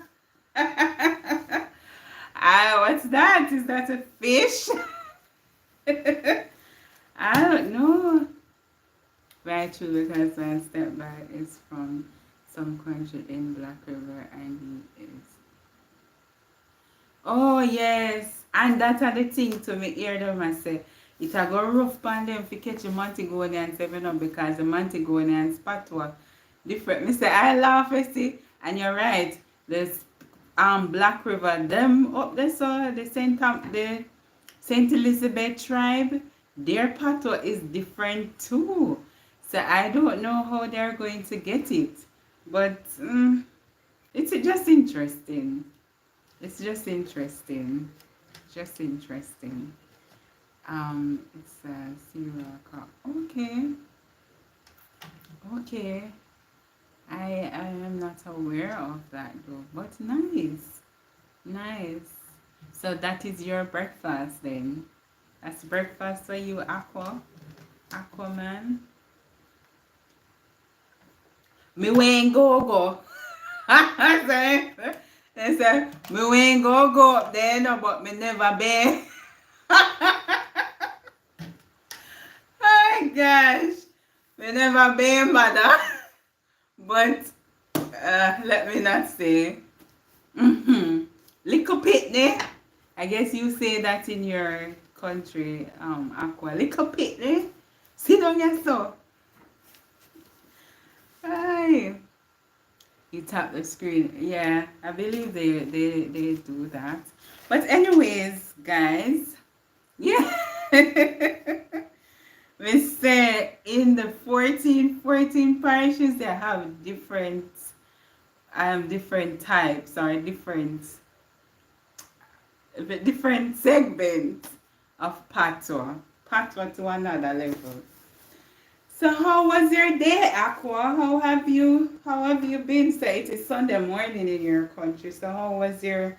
Ah, what's that? Is that a fish? I don't know. Right, true, because my stepdad is from some country in Black River and he is. Oh, yes. And that's the thing to me, hear them I say, it a go rough pan them if you catch the Montegonian 7 up because the Montegonian spot was different. Me say, I laugh, I see, and you're right. There's Black River, them up there, so the Saint Elizabeth tribe, their patois is different too. So I don't know how they're going to get it. But it's just interesting. It's just interesting. Just interesting. It's Siraka. Okay. Okay. I am not aware of that though. But nice. Nice. So that is your breakfast then. That's breakfast for you, Aquaman. Me wain't go. I say, me wain't go up there no, but me never been. Oh gosh. Me never been, mother. But let me not say. Little pitney. I guess you say that in your country, Aqua. Little pitney. Sit down yourself. Hi. You tap the screen. Yeah, I believe they do that. But anyways, guys, yeah. We say in the 14 parishes they have different types or different segments of patois. Patois to another level. So how was your day, Aqua? How have you been? So it is Sunday morning in your country. So how was your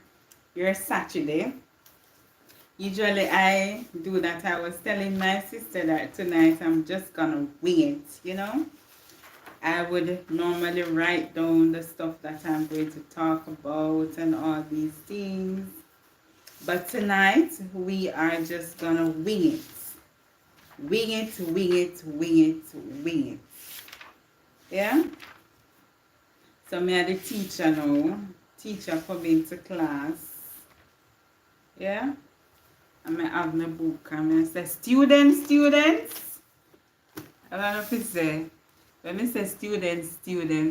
Saturday? Usually I do that. I was telling my sister that tonight I'm just gonna wing it. I would normally write down the stuff that I'm going to talk about and all these things. But tonight we are just gonna wing it. Wing it. Yeah? So me are the teacher now. Teacher coming to class. Yeah? And I have my book and I say, students. I don't know if you say. When I say students,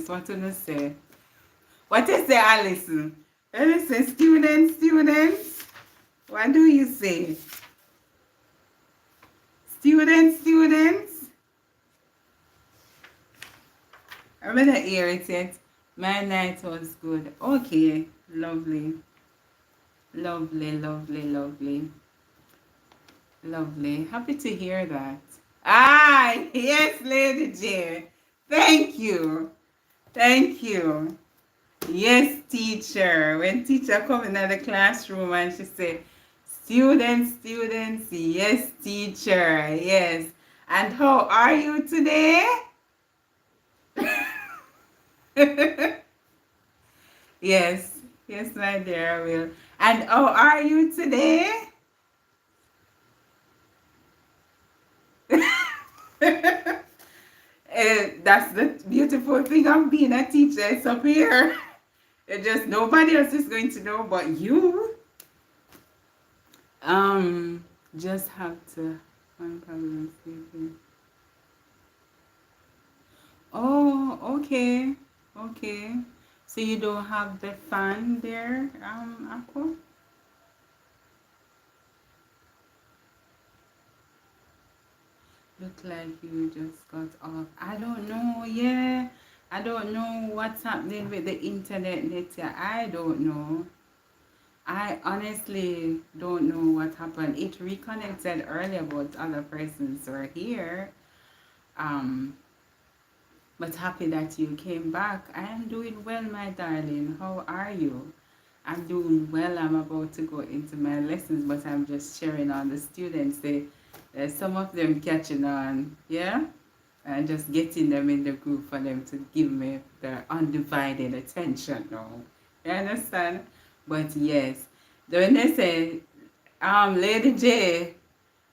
what do you say? What you say, Alison? When I say students, what do you say? Students. I'm gonna hear it yet. My night was good. Okay, lovely. Happy to hear that. Ah, yes, Lady J. Thank you. Yes, teacher. When teacher come in the classroom and she say, students, yes, teacher, yes. And how are you today? Yes, my dear, I will. And how are you today? That's the beautiful thing of being a teacher. It's up here. It just nobody else is going to know but you. Um, just have to one problem sleeping. Oh, okay, okay. So you don't have the fan there, Aqua? Look like you just got off. I don't know. Yeah, I don't know what's happening with the internet, Nettia. I don't know. I honestly don't know what happened. It reconnected earlier, but other persons were here. Um, but happy that you came back. I am doing well, my darling. How are you? I'm doing well. I'm about to go into my lessons, but I'm just sharing on the students. There's some of them catching on, yeah, and just getting them in the group for them to give me their undivided attention. No, you understand? But yes, when they say, Lady J,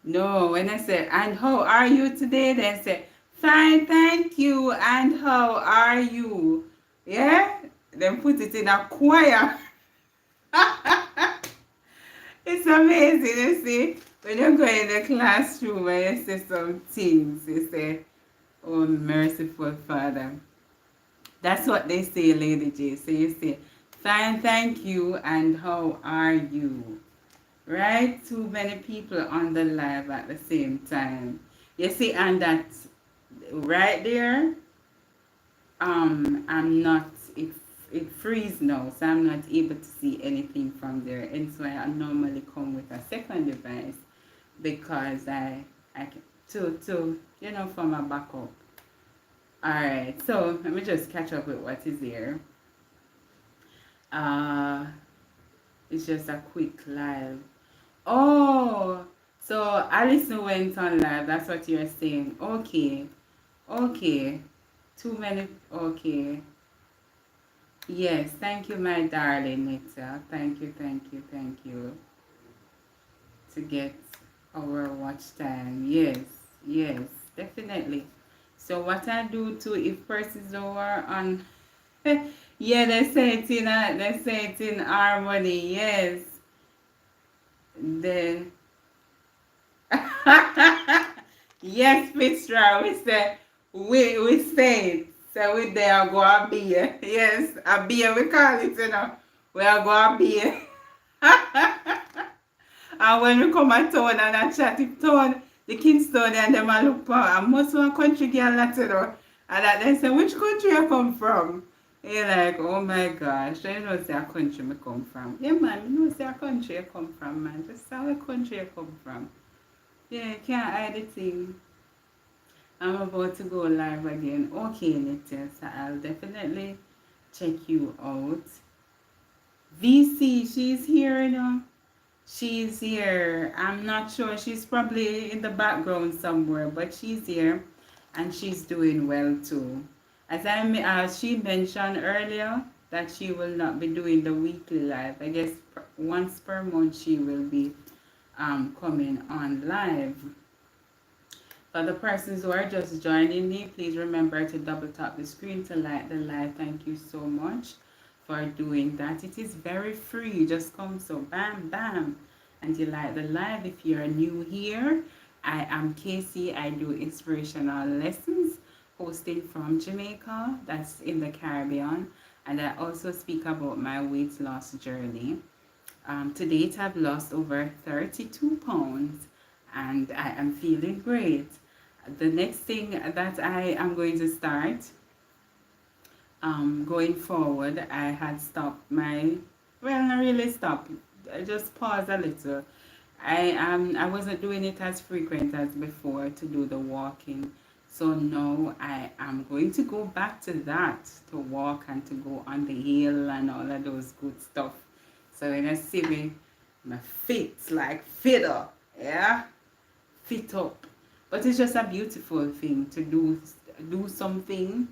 no, when I say, and how are you today? They say, fine, thank you. And how are you? Yeah, then put it in a choir. It's amazing, you see. When you go in the classroom and you say some things, you say, oh, merciful Father. That's what they say, Lady J. So you say, fine, thank you, and how are you? Right? Too many people on the live at the same time. You see, and that right there, I'm not, it freeze now, so I'm not able to see anything from there. And so I normally come with a second device because I can, for my backup. Alright, so let me just catch up with what is here. Uh, it's just a quick live. Oh, so Alison went on live. That's what you're saying. Okay, okay. Too many. Okay. Yes, thank you, my darling Nita. Thank you, thank you, thank you. To get our watch time. Yes, yes, definitely. So what I do too, if persons are on, yeah, they say it in harmony. Yes, the yes, Fitzgerald, we say it. So we there go a beer. Yes, a beer we call it, We are go a beer. And when we come at town and I chat it town, the Kingstonian them a look for and most one country girl that. And that they say, which country you come from? You're like, oh my gosh, I know say a country me come from. Yeah man, you know say a country you come from, man. Just say what country you come from. Yeah, can't hide the thing. I'm about to go live again. Okay, Nitya, so I'll definitely check you out. VC, she's here, She's here. I'm not sure. She's probably in the background somewhere, but she's here and she's doing well too. As she mentioned earlier, that she will not be doing the weekly live. I guess once per month she will be coming on live. For the persons who are just joining me, please remember to double tap the screen to like the live. Thank you so much for doing that. It is very free. Just come so bam bam and you like the live. If you're new here, I am Casey. I do inspirational lessons hosting from Jamaica, that's in the Caribbean, and I also speak about my weight loss journey. To date I've lost over 32 pounds and I am feeling great. The next thing that I am going to start going forward, I had stopped not really stopped, I just paused a little. I wasn't doing it as frequent as before to do the walking. So now I am going to go back to that, to walk and to go on the hill and all of those good stuff. So when I see me, my feet's like fit up, yeah, fit up. But it's just a beautiful thing to do something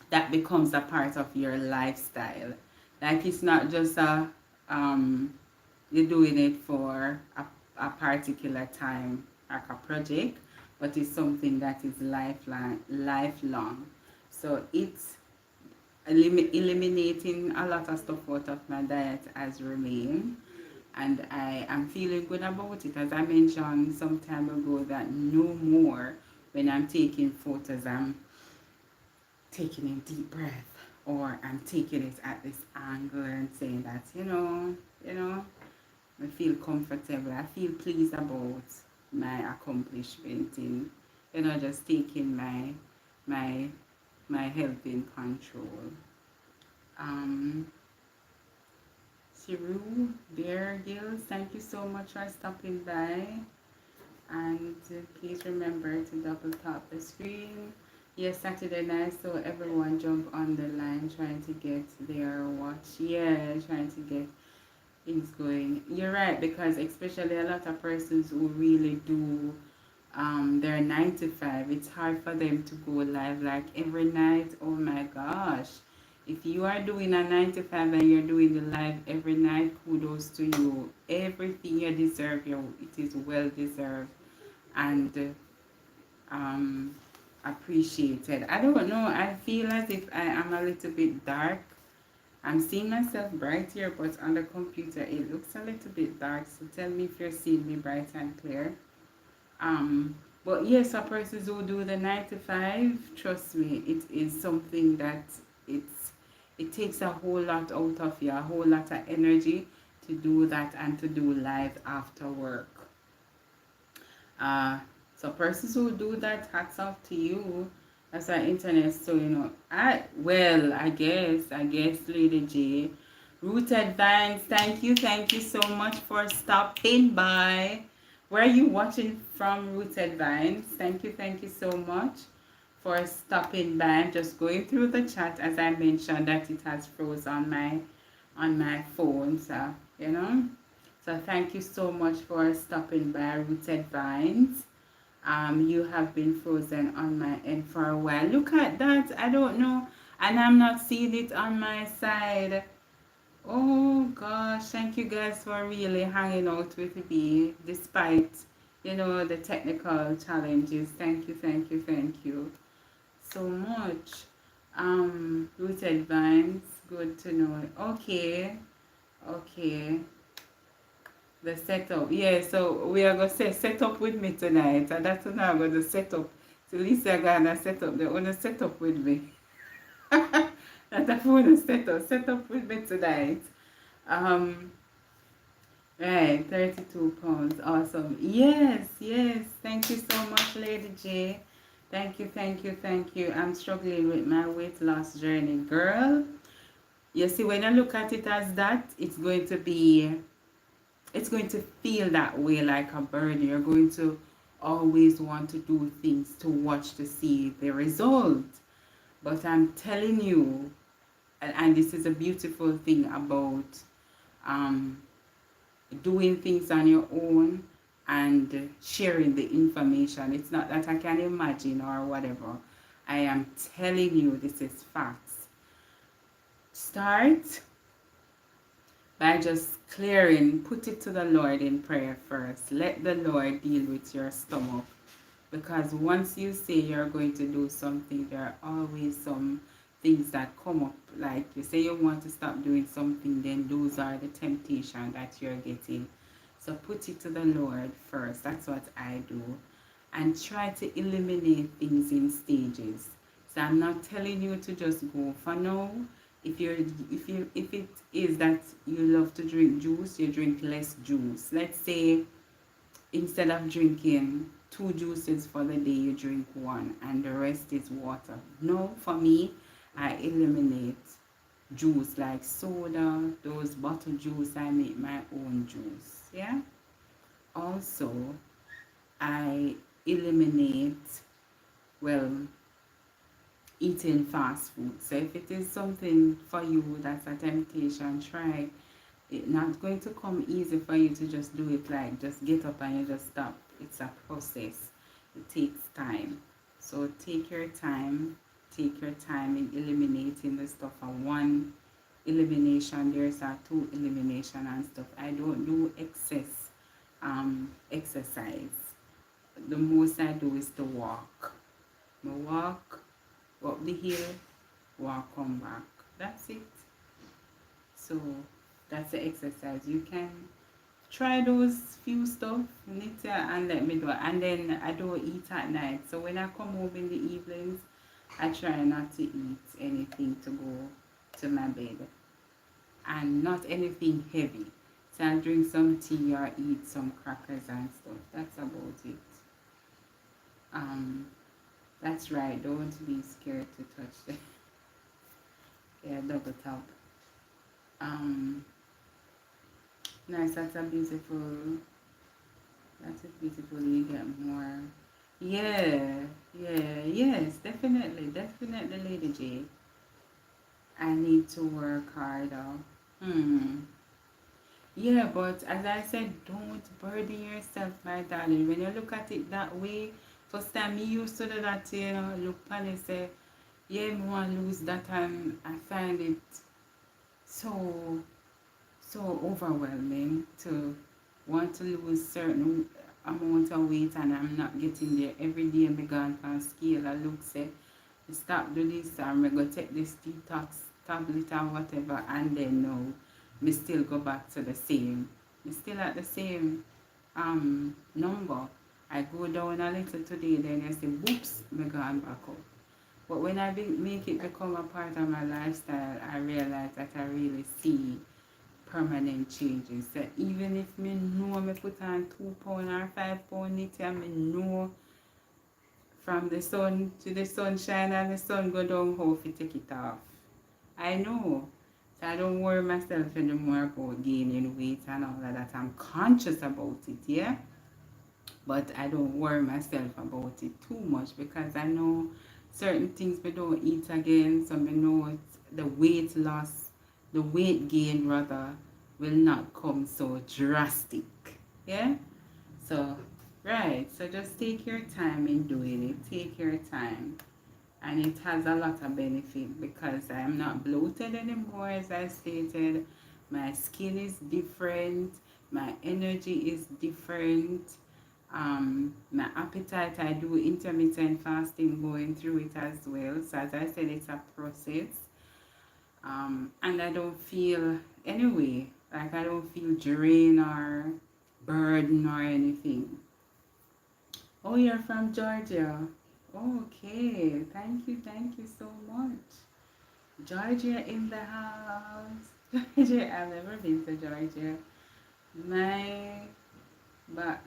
that becomes a part of your lifestyle. Like it's not just you're doing it for a particular time, like a project, but it's something that is lifelong. So it's eliminating a lot of stuff out of my diet has remained, and I am feeling good about it. As I mentioned some time ago, that no more when I'm taking photos, I'm taking a deep breath, or I'm taking it at this angle and saying that, I feel comfortable. I feel pleased about my accomplishment in, just taking my my health in control. Um, Shiru, Bear Gills, thank you so much for stopping by. And please remember to double tap the screen. Yes, Saturday night, so everyone jump on the line trying to get their watch. Yeah, trying to get things going. You're right, because especially a lot of persons who really do their 9 to 5, it's hard for them to go live like every night. Oh my gosh. If you are doing a 9 to 5 and you're doing the live every night, kudos to you. Everything you deserve, it is well deserved and um, appreciated. I don't know. I feel as if I am a little bit dark. I'm seeing myself bright here, but on the computer it looks a little bit dark. So tell me if you're seeing me bright and clear. But yes, for persons who do the 9 to 5, trust me, it is something that it takes a whole lot out of you, a whole lot of energy to do that and to do live after work. Uh, so persons who do that, hats off to you. That's our internet. So I guess Lady J, Rooted Vines, thank you so much for stopping by. Where are you watching from, Rooted Vines? Thank you so much for stopping by. I'm just going through the chat as I mentioned that it has froze on my phone. So thank you so much for stopping by, Rooted Vines. You have been frozen on my end for a while. Look at that. I don't know. And I'm not seeing it on my side. Oh gosh, thank you guys for really hanging out with me despite, the technical challenges. Thank you so much. Rooted Vines, good to know. Okay. The setup. Yeah, so we are going to say set up with me tonight. And that's what I'm going to set up. So Lisa gonna set up. They're going to set up with me. That I'm going to set up with me tonight. Um, right, 32 pounds. Awesome. Yes. Thank you so much, Lady J. Thank you. I'm struggling with my weight loss journey. Girl, you see, when I look at it as that, it's going to feel that way, like a burden. You're going to always want to do things to watch to see the result. But I'm telling you, and this is a beautiful thing about um, doing things on your own and sharing the information. It's not that I can imagine or whatever. I am telling you, this is facts. Start by just clearing, put it to the Lord in prayer first. Let the Lord deal with your stomach. Because once you say you're going to do something, there are always some things that come up. Like you say you want to stop doing something, then those are the temptation that you're getting. So put it to the Lord first. That's what I do. And try to eliminate things in stages. So I'm not telling you to just go for now. If it is that you love to drink juice, you drink less juice. Let's say instead of drinking 2 juices for the day, you drink 1 and the rest is water. No, for me, I eliminate juice like soda, those bottle juice. I make my own juice. Yeah. Also, I eliminate, well, eating fast food. So if it is something for you that's a temptation, try. It's not going to come easy for you to just do it, like just get up and you just stop. It's a process. It takes time. So take your time in eliminating the stuff. For 1 elimination, there's a 2 elimination and stuff. I don't do exercise. the most I do is to walk. I walk up the hill, walk come back. That's it. So that's the exercise. You can try those few stuff, Nitya, and let me know. And then I don't eat at night. So when I come home in the evenings, I try not to eat anything to go to my bed. And not anything heavy. So I'll drink some tea or eat some crackers and stuff. That's about it. Um, that's right. Don't be scared to touch the yeah, double top. Um, nice. That's a beautiful. That's a beautiful. You get more. Yeah, yeah, yes, definitely, definitely, Lady J. I need to work harder. Hmm. Yeah, but as I said, don't burden yourself, my darling. When you look at it that way, first time me used to do that, look and you say, yeah, me want to lose that, and I find it so, so overwhelming to want to lose certain amount of weight and I'm not getting there. Every day I gone on scale, I look, say, stop do this, and I go take this detox tablet or whatever, and then now, me still go back to the same. Me still at the same number. I go down a little today, then I say, whoops, me gone back up. But when I make it become a part of my lifestyle, I realize that I really see permanent changes. So even if me know me put on 2 pound or 5 pound it, and me know from the sun to the sunshine and the sun go down how to take it off. I know. So I don't worry myself anymore about gaining weight and all of that. I'm conscious about it, yeah? But I don't worry myself about it too much because I know certain things we don't eat again. So I know the weight loss, the weight gain rather, will not come so drastic. Yeah? So, right. So just take your time in doing it. Take your time. And it has a lot of benefit because I am not bloated anymore, as I stated. My skin is different. My energy is different. My appetite, I do intermittent fasting going through it as well. So as I said, it's a process. And I don't feel, anyway, like I don't feel drained or burden or anything. Oh, you're from Georgia. Okay, thank you so much. Georgia in the house. Georgia, I've never been to Georgia. My back,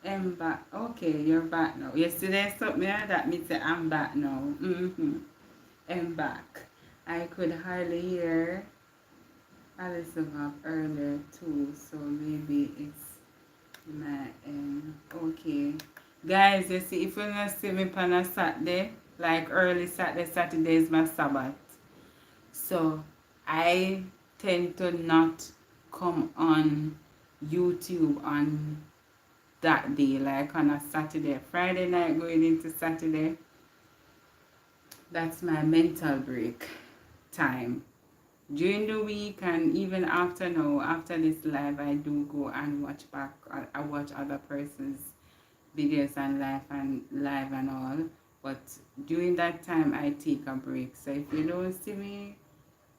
I'm back. Okay, you're back now. Yesterday something that means that I'm back now. I'm back. I could hardly hear Elizabeth earlier too, so maybe it's my okay. Guys, you see, if you not see me on a Saturday, like early Saturday is my Sabbath. So I tend to not come on YouTube on that day, like on a Saturday. Friday night going into Saturday, that's my mental break time. During the week and even after now, after this live, I do go and watch back. I watch other persons' videos and live and all. But during that time, I take a break. So if you don't see me,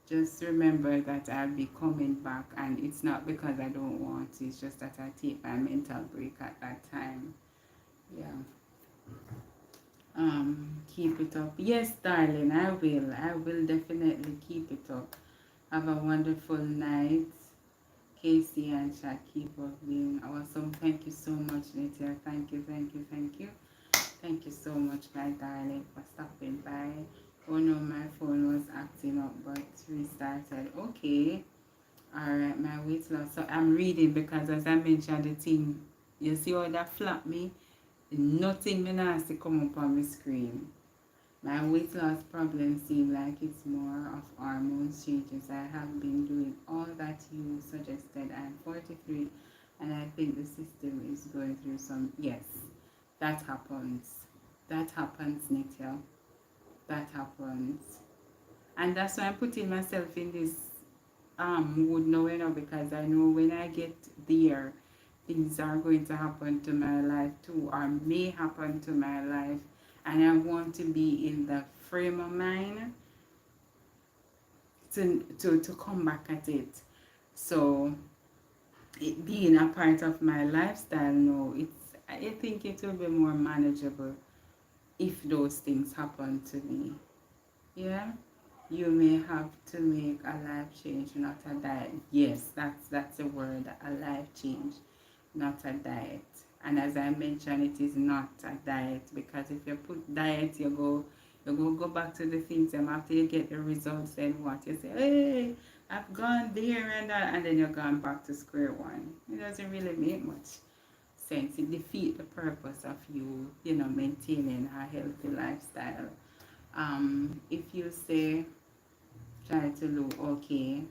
just remember that I'll be coming back, and it's not because I don't want to. It's just that I take my mental break at that time. Yeah. Keep it up. Yes, darling, I will. I will definitely keep it up. Have a wonderful night. Casey and Shaq, keep up being awesome. Thank you so much, Nitya. Thank you, thank you, thank you. Thank you so much, my darling, for stopping by. Oh no, my phone was acting up, but restarted. Okay. Alright, my weight loss. So I'm reading because as I mentioned the thing, you see how that flap me? Nothing me nasty come up on my screen. My weight loss problem seems like it's more of hormone changes. I have been doing all that you suggested. I'm 43 and I think the system is going through some... Yes, that happens. That happens, Nitya. That happens. And that's why I'm putting myself in this mood now, because I know when I get there, things are going to happen to my life too, or may happen to my life, and I want to be in the frame of mind to come back at it. So it being a part of my lifestyle now, I think it will be more manageable if those things happen to me. Yeah, you may have to make a life change, not a diet. Yes, that's a word, a life change, not a diet. And as I mentioned, it is not a diet, because if you put diet, go back to the things, and after you get the results, then what you say, hey, I've gone there and that, and then you're gone back to square one. It doesn't really make much sense. It defeats the purpose of maintaining a healthy lifestyle. If you say, try to look, okay,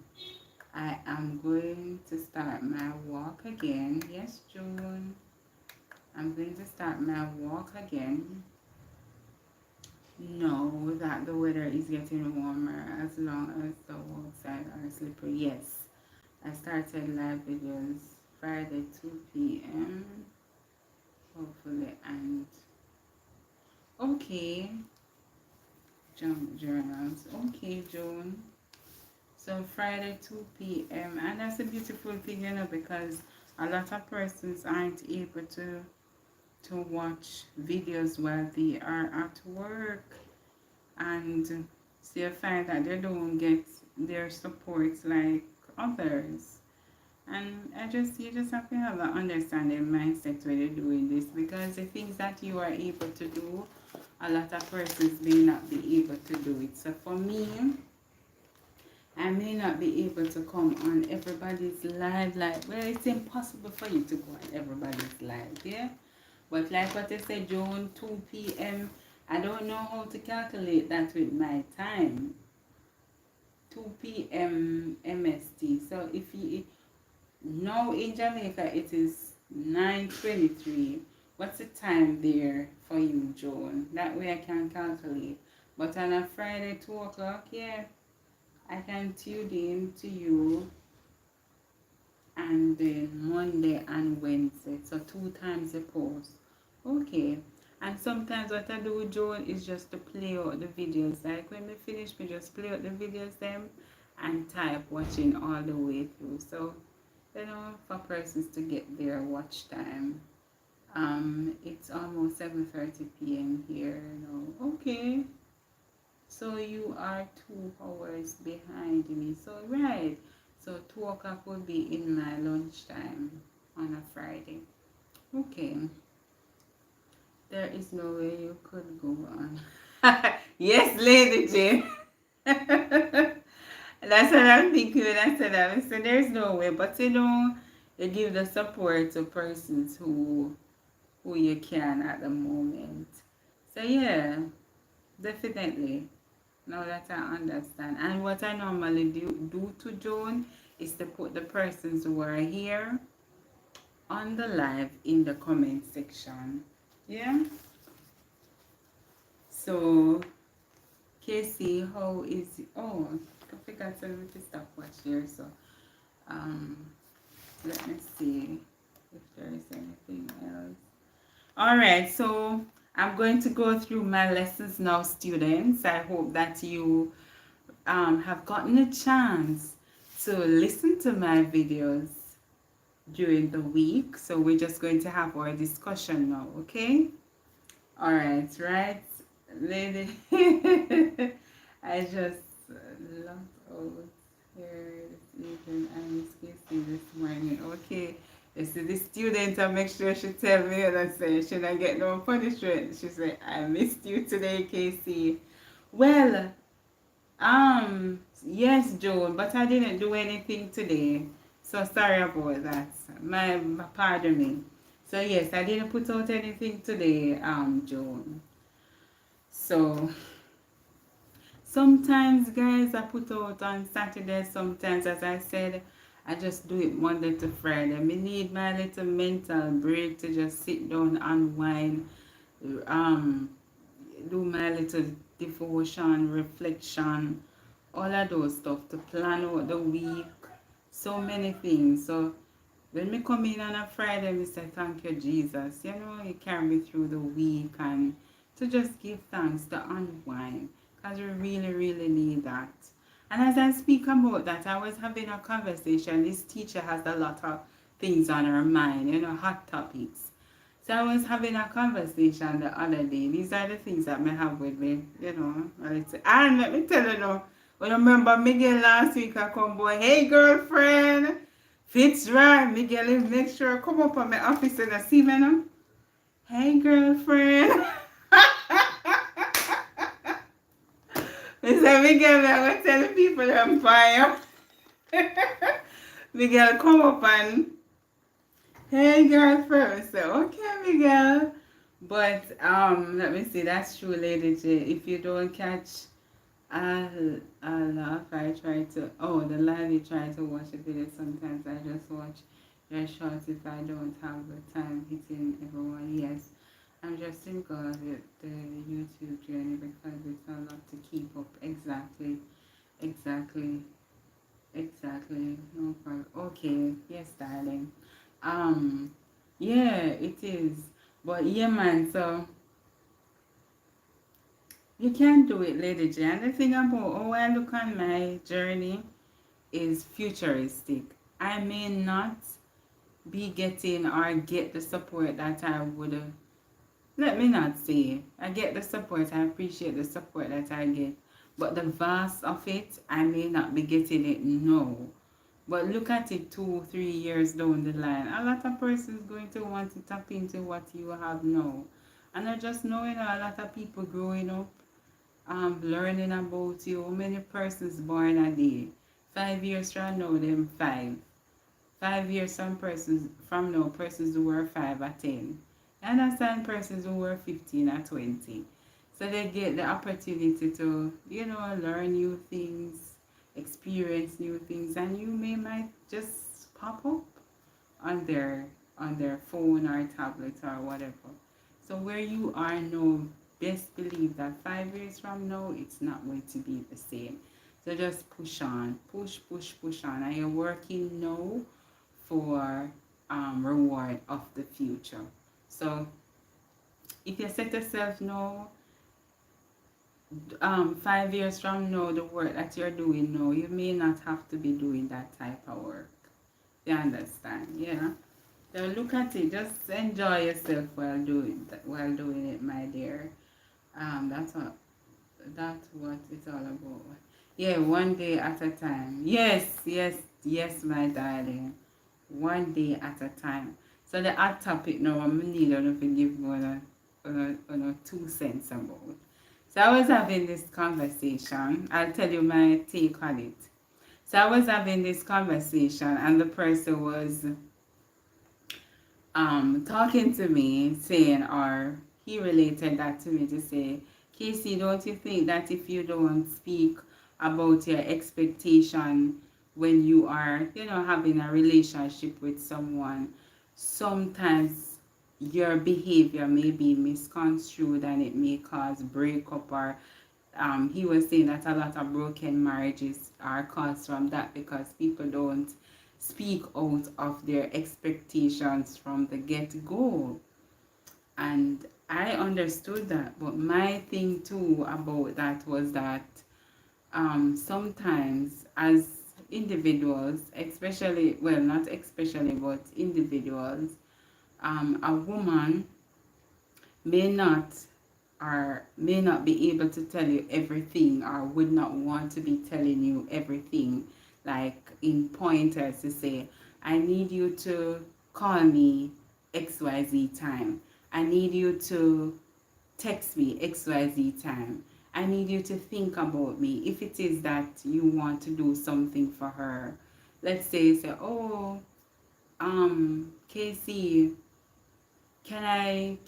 I am going to start my walk again. Yes, June. I'm going to start my walk again. Know that the weather is getting warmer as long as the outside are slippery. Yes, I started live videos Friday 2 p.m. hopefully, and okay, junk journals. Okay, June. So Friday 2 p.m. and that's a beautiful thing, because a lot of persons aren't able to watch videos while they are at work, and so you find that they don't get their support like others. And you just have to have an understanding mindset when you're doing this, because the things that you are able to do, a lot of persons may not be able to do it. So for me, I may not be able to come on everybody's live. Like, well, it's impossible for you to go on everybody's live, yeah? But like what I said, June 2 p.m., I don't know how to calculate that with my time. 2 p.m. MST. So if you now in Jamaica it is 9:23. What's the time there for you, Joan? That way I can calculate. But on a Friday 2 o'clock, yeah, I can tune in to you, and then Monday and Wednesday. So 2 times a post. Okay. And sometimes what I do with Joan is just to play out the videos. Like when we finish, we just play out the videos them and type watching all the way through. So, for persons to get their watch time. It's almost 7:30 p.m. here now. Okay. So you are 2 hours behind me. So right. So 2 o'clock will be in my lunchtime on a Friday. Okay. There is no way you could go on. Yes, Lady Jane. That's what I'm thinking when I said that. I said there's no way. But you give the support to persons who you can at the moment. So yeah, definitely. Now that I understand. And what I normally do to Joan is to put the persons who are here on the live in the comment section. Yeah. So Casey, how is it? Oh, I forgot to stopwatch there. So um let me see if there is anything else. All right, so I'm going to go through my lessons now, students. I hope that you have gotten a chance to listen to my videos during the week. So we're just going to have our discussion now, okay? All right, right, lady. I just logged out here this evening and Miss Casey this morning. Okay. You see, the student, I make sure she tell me and say, should I get no punishment? She said, I missed you today, Casey. Well, yes, Joan, but I didn't do anything today. So sorry about that. Pardon me. So yes, I didn't put out anything today, Joan. So sometimes, guys, I put out on Saturday. Sometimes, as I said, I just do it Monday to Friday. I need my little mental break to just sit down, unwind, um, do my little devotion, reflection, all of those stuff to plan out the week. So many things. So When me come in on a Friday, me say thank you, Jesus. You know, you carry me through the week and to just give thanks, to unwind. Because we really, really need that. And as I speak about that, I was having a conversation. This teacher has a lot of things on her mind, you know, hot topics. So I was having a conversation the other day. These are the things that I have with me, you know. And let me tell you now, when I remember Miguel last week, I come boy, hey girlfriend, Fitzroy, Miguel, make sure I come up on my office and I see me now. Hey girlfriend. Mr. Miguel, I'm going to tell the people I'm fire. Miguel, come up and hey girlfriend. So okay, Miguel. But let me see. That's true, Lady J. If you don't catch, I'll laugh. I try to. Oh, the live you try to watch the video. Sometimes I just watch your shorts if I don't have the time hitting everyone. Yes, I'm just in God with the YouTube journey because it's a lot to keep up. Exactly, exactly, exactly. No problem. Okay. Yes, darling. Um, yeah, it is. But yeah, man. So you can do it, Lady J. And the thing about how I look on my journey is futuristic. I may not be getting or get the support that I would have. Let me not say. I get the support. I appreciate the support that I get. But the vast of it, I may not be getting it now. But look at it 2, 3 years down the line. A lot of persons going to want to tap into what you have now. And I just know, you know, a lot of people growing up, learning about you. How many persons born a day? 5 years from now, them five. 5 years from now, persons who were 5 or 10. You understand persons who were 15 or 20. So they get the opportunity to, you know, learn new things, experience new things, and you might just pop up on their phone or tablet or whatever. So where you are now, best believe that 5 years from now, it's not going to be the same. So just push on, push on. And you're working now for reward of the future. So if you set yourself now, 5 years from now, the work that you're doing now, you may not have to be doing that type of work. You understand? Yeah. So look at it. Just enjoy yourself while doing it, my dear. That's what it's all about. Yeah, one day at a time. Yes, yes, yes, my darling. One day at a time. So the hot topic now, I'm gonna need to give one a 2 cents about. So I was having this conversation. I'll tell you my take on it. So I was having this conversation, and the person was talking to me, saying, or he related that to me to say, Casey, don't you think that if you don't speak about your expectation when you are, you know, having a relationship with someone, sometimes your behavior may be misconstrued and it may cause breakup, or he was saying that a lot of broken marriages are caused from that because people don't speak out of their expectations from the get-go. And I understood that, but my thing too about that was that sometimes as individuals, especially, well, not especially, but individuals, a woman may not may not be able to tell you everything, or would not want to be telling you everything, like in pointers to say, I need you to call me XYZ time. I need you to text me XYZ time. I need you to think about me. If it is that you want to do something for her, let's say, oh, Casey, can I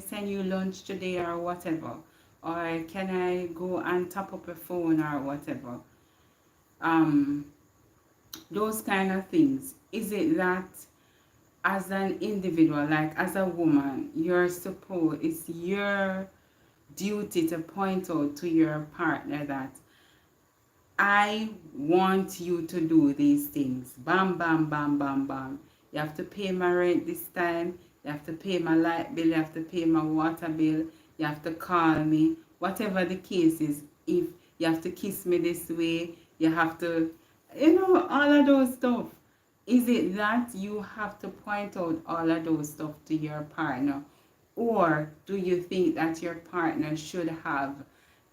send you lunch today or whatever, or can I go and top up a phone or whatever, um those kind of things. Is it that as an individual, like as a woman, it's your duty to point out to your partner that I want you to do these things. Bam, bam, bam, bam, bam. You have to pay my rent this time. You have to pay my light bill. You have to pay my water bill. You have to call me. Whatever the case is, if you have to kiss me this way, you have to, all of those stuff. Is it that you have to point out all of those stuff to your partner? Or do you think that your partner should have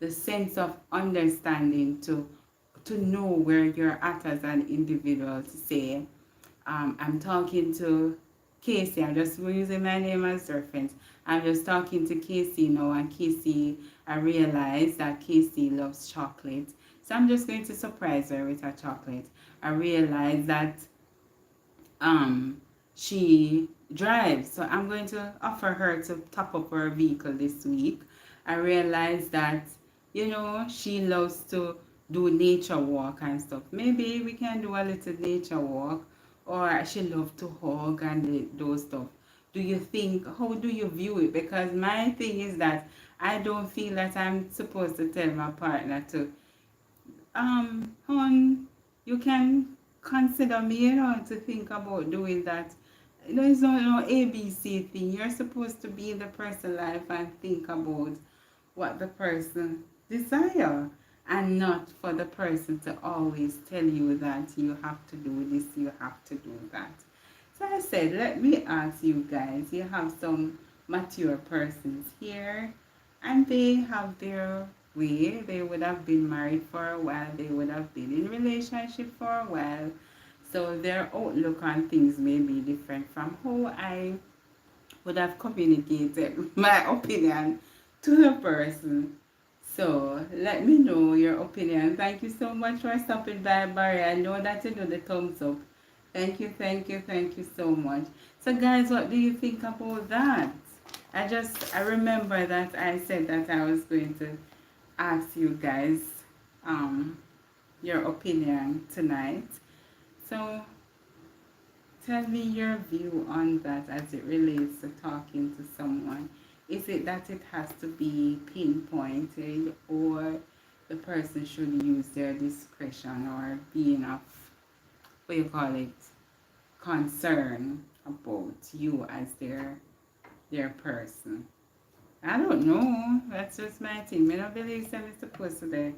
the sense of understanding to know where you're at as an individual, to say, I'm talking to Casey, I'm just using my name as reference. I'm just talking to Casey now, and Casey, I realize that Casey loves chocolate. So I'm just going to surprise her with a chocolate. I realize that she drives, so I'm going to offer her to top up her vehicle this week. I realized that she loves to do nature walk and stuff. Maybe we can do a little nature walk, or she loves to hug and those stuff. Do you think, how do you view it? Because my thing is that I don't feel that I'm supposed to tell my partner to hon, you can consider me, to think about doing that. There's no ABC thing. You're supposed to be in the person's life and think about what the person desire, and not for the person to always tell you that you have to do this, you have to do that. So I said, let me ask you guys. You have some mature persons here, and they have their way. They would have been married for a while. They would have been in relationship for a while. So their outlook on things may be different from how I would have communicated my opinion to the person. So let me know your opinion. Thank you so much for stopping by, Barry. I know that you do the thumbs up. Thank you, thank you, thank you so much. So guys, what do you think about that? I remember that I said that I was going to ask you guys your opinion tonight. So tell me your view on that as it relates to talking to someone. Is it that it has to be pinpointed, or the person should use their discretion, or be enough, what you call it, concern about you as their person? I don't know. That's just my thing. I don't believe that it's supposed to be,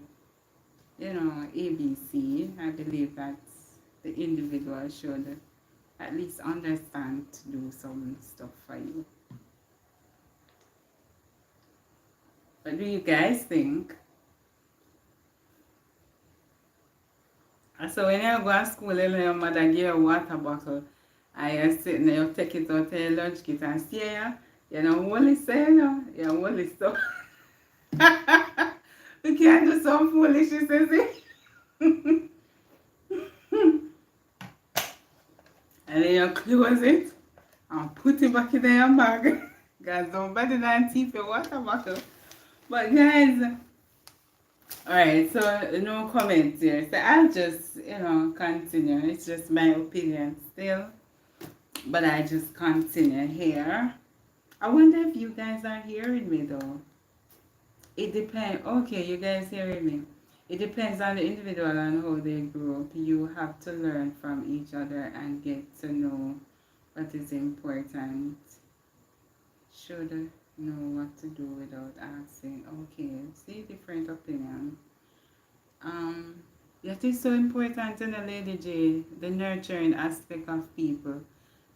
ABC. I believe that the individual should at least understand to do some stuff for you. What do you guys think? So when you go to school and your mother give you a water bottle, and you're sitting there, you take it out of your lunch kit and see ya, you know, only say, you only stuff. We can't do some foolishness, is it? And then you close it and put it back in your bag. Guys, don't bother that thief your water bottle. But guys, alright, so no comments here. So I'll just, continue. It's just my opinion still. But I just continue here. I wonder if you guys are hearing me though. It depends. Okay, you guys hearing me. It depends on the individual and how they grew up. You have to learn from each other and get to know what is important. Should know what to do without asking. Okay, see different opinions. It is so important in the Lady J, the nurturing aspect of people.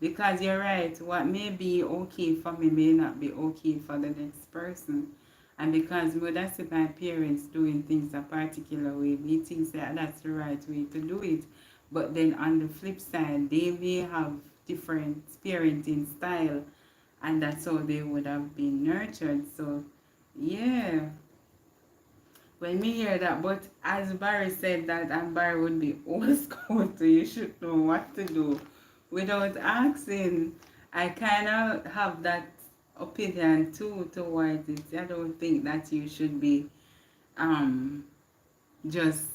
Because you're right, what may be okay for me may not be okay for the next person. And because would I see my parents doing things a particular way, we think that that's the right way to do it. But then on the flip side, they may have different parenting style, and that's how they would have been nurtured. So yeah, when me hear that, but as Barry said that, and Barry would be old school, so you should know what to do without asking. I kind of have that opinion too towards it. I don't think that you should be just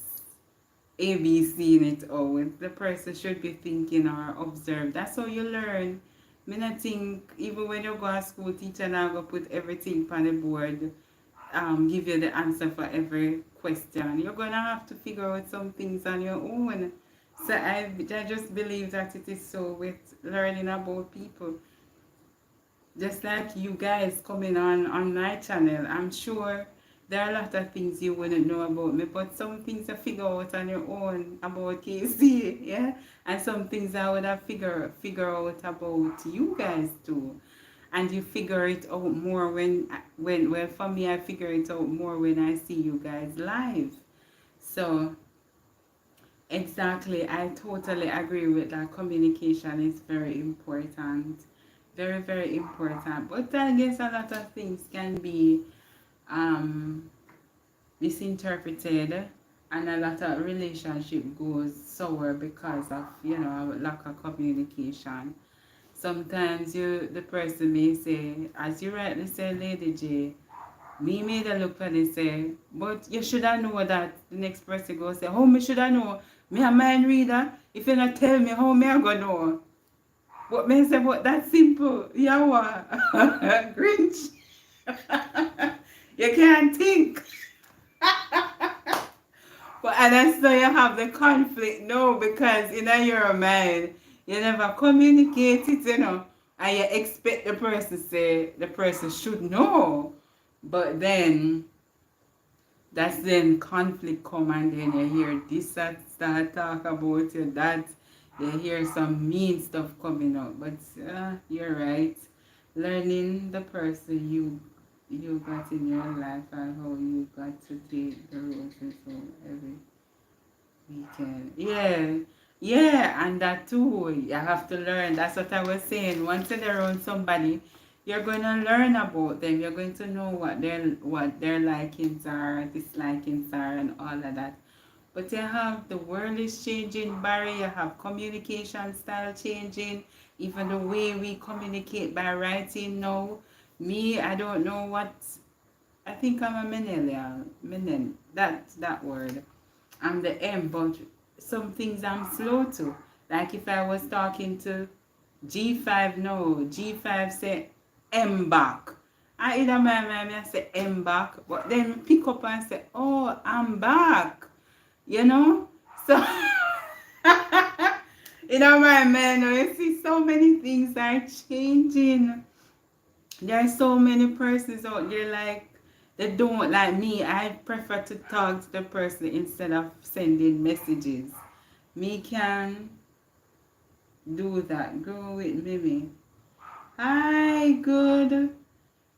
ABCing it out. The person should be thinking or observe. That's how you learn. Me not think, even when you go to school, teacher now go put everything on the board give you the answer for every question. You're gonna have to figure out some things on your own. So I just believe that it is so with learning about people. Just like you guys coming on my channel, I'm sure there are a lot of things you wouldn't know about me, but some things I figure out on your own about KC, yeah, and some things I would have figure out about you guys too, and you figure it out more when well for me I figure it out more when I see you guys live. So exactly, I totally agree with that. Communication is very important, very very important. But I guess a lot of things can be um, misinterpreted, and a lot of relationship goes sour because of a lack of communication. Sometimes the person may say, as you rightly said, Lady J, me made a look at it say, but you should have know that the next person go say, how me should I know? Me a mind reader. If you not tell me how me I go know. But me say, but that's simple. Yeah, what? Grinch. You can't think. But and that's why you have the conflict, no, because in your mind, you never communicate it, and you expect the person say the person should know. But then that's then conflict come and then you hear this that start talk about you that you hear some mean stuff coming up. But you're right. Learning the person you got in your life and how you got to take the roses home every weekend. Yeah. Yeah, and that too, you have to learn. That's what I was saying. Once you're around somebody, you're going to learn about them. You're going to know what their likings are, dislikings are, and all of that. But you have the world is changing, Barry. You have communication style changing. Even the way we communicate by writing now. Me, I don't know what. I think I'm a millennial. That word. I'm the M, but some things I'm slow to. Like if I was talking to G5 no, G5 say M back. I either my mind I say M back, but then pick up and say, oh, I'm back. You know? So my mind, you see so many things are changing. There are so many persons out there like they don't like me. I prefer to talk to the person instead of sending messages. Me can do that. Go with Mimi. Hi, good.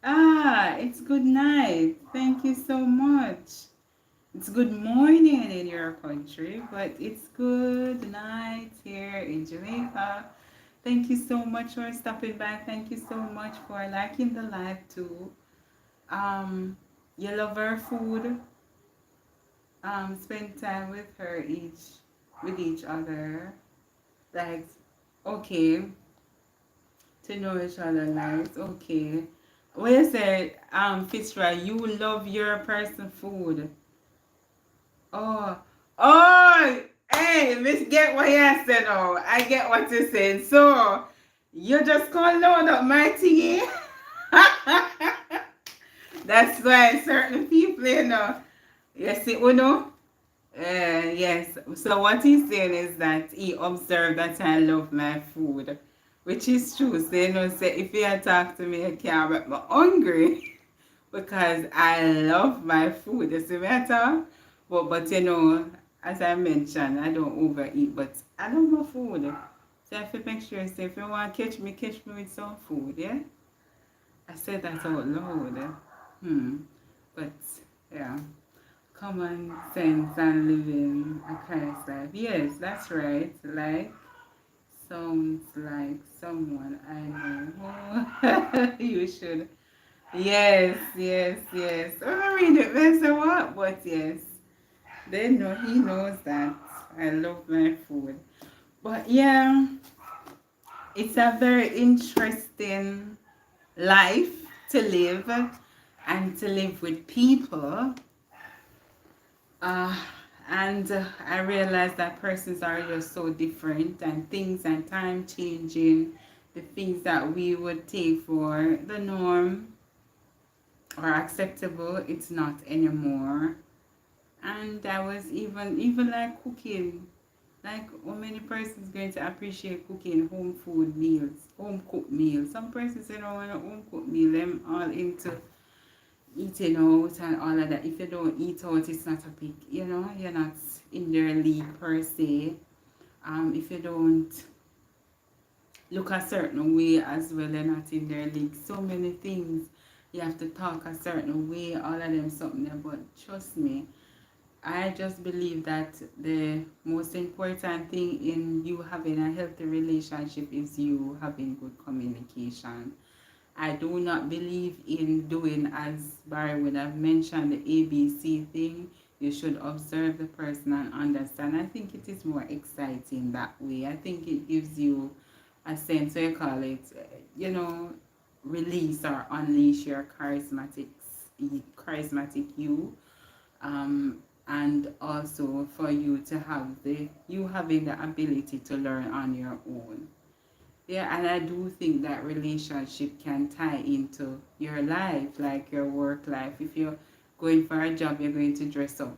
It's good night. Thank you so much. It's good morning in your country, but it's good night here in Jamaica. Thank you so much for stopping by. Thank you so much for liking the live too. You love her food. Spend time with her with each other. Like, okay, to know each other nice. Okay. What you said, Fitzroy, you love your person food. Oh, oh, hey, Miss, get what you said. Oh, I get what you said. So, you just can't load up my thingy. That's why certain people, you see, yes. So what he's saying is that he observed that I love my food, which is true. So, say if you talk to me, it can't make me hungry because I love my food. You see what I talk? But as I mentioned, I don't overeat, but I love my food. So I have to make sure, say, if you want to catch me with some food, yeah? I said that out loud. But, yeah. Common sense and living a Christ life. Yes, that's right. Like, sounds like someone I know. You should. Yes, yes, yes. I read it, that's a what? But yes. They know, he knows that I love my food. But yeah, it's a very interesting life to live and to live with people. Uh, and I realized that persons are just so different and things and time changing. The things that we would take for the norm or acceptable, it's not anymore. And that was even like cooking. Like how many persons going to appreciate cooking home food meals, home cooked meals? Some persons you know want a home cooked meal, them all into eating out and all of that. If you don't eat out, it's not a big, you're not in their league per se. If you don't look a certain way as well, they're not in their league. So many things. You have to talk a certain way, all of them something there. But trust me, I just believe that the most important thing in you having a healthy relationship is you having good communication. I do not believe in doing, as Barry would have mentioned, the ABC thing. You should observe the person and understand. I think it is more exciting that way. I think it gives you a sense, so you call it, you know, release or unleash your charismatic you. And also for you to have you having the ability to learn on your own. Yeah, and I do think that relationship can tie into your life, like your work life. If you're going for a job, you're going to dress up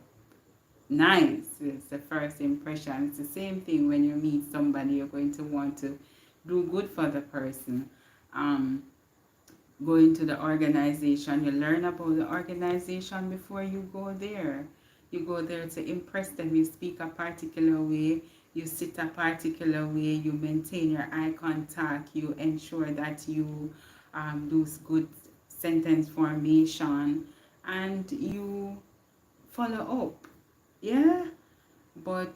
nice. It's the first impression. It's the same thing when you meet somebody, you're going to want to do good for the person. Um, Going to the organization, you learn about the organization before you go there. You go there to impress them. You speak a particular way, you sit a particular way, you maintain your eye contact, you ensure that you do good sentence formation, and you follow up. Yeah, but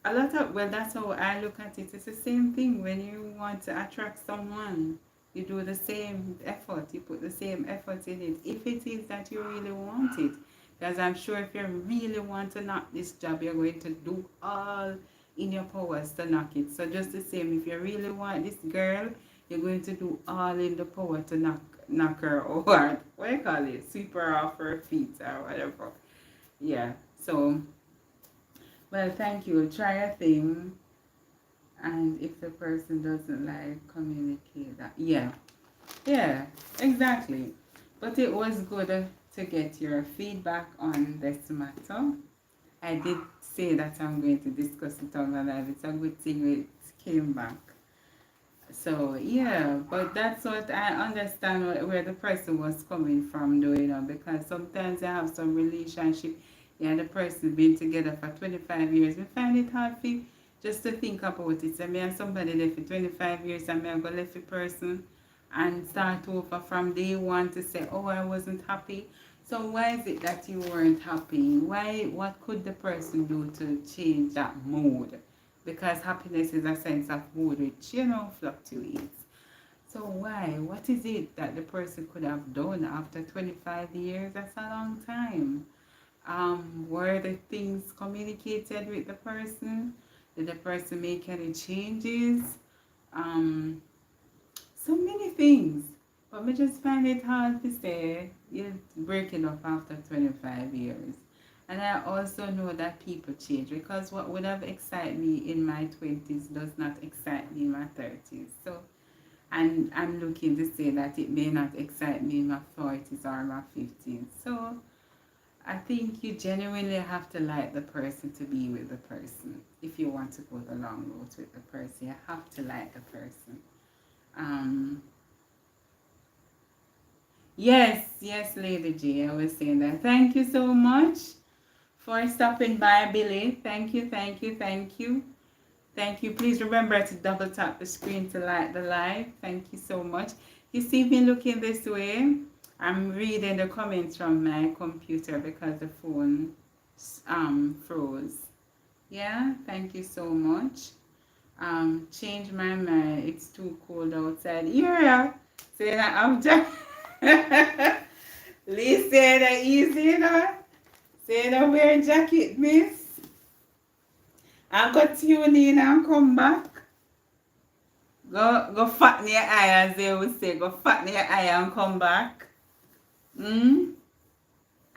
a lot of, well, that's how I look at it. It's the same thing when you want to attract someone. You do the same effort, you put the same effort in it. If it is that you really want it, because I'm sure if you really want to knock this job, you're going to do all in your powers to knock it. So just the same, if you really want this girl, you're going to do all in the power to knock her, or what do you call it, sweep her off her feet or whatever. Yeah. So, well, thank you. Try a thing, and if the person doesn't like, communicate that. Yeah, yeah, exactly. But it was good to get your feedback on this matter. I did say that I'm going to discuss it on my live. It's a good thing it came back. So yeah, but that's what I understand where the person was coming from, though, because sometimes I have some relationship, yeah, the person been together for 25 years. We find it hard for just to think about it. So me and somebody there for 25 years and me I go left the person and start over from day one to say, oh, I wasn't happy. So why is it that you weren't happy? What could the person do to change that mood? Because happiness is a sense of mood which fluctuates. So why? What is it that the person could have done after 25 years? That's a long time. Were the things communicated with the person? Did the person make any changes? Um, so many things. But me just find it hard to say you're breaking up after 25 years. And I also know that people change, because what would have excited me in my 20s does not excite me in my 30s. So, and I'm looking to say that it may not excite me in my 40s or my 50s. So I think you genuinely have to like the person to be with the person. If you want to go the long road with the person, you have to like the person. Um, Yes, yes, Lady G, I was saying that. Thank you so much for stopping by, Billy. Thank you, thank you, thank you. Thank you. Please remember to double tap the screen to like the live. Thank you so much. You see me looking this way? I'm reading the comments from my computer because the phone froze. Yeah, thank you so much. Change my mind. It's too cold outside. Yeah, say that I'm just Lee say that easy. Say that wear jacket, miss. I got tune in and come back. Go fatten your eye, as they would say. Go fatten your eye and come back. And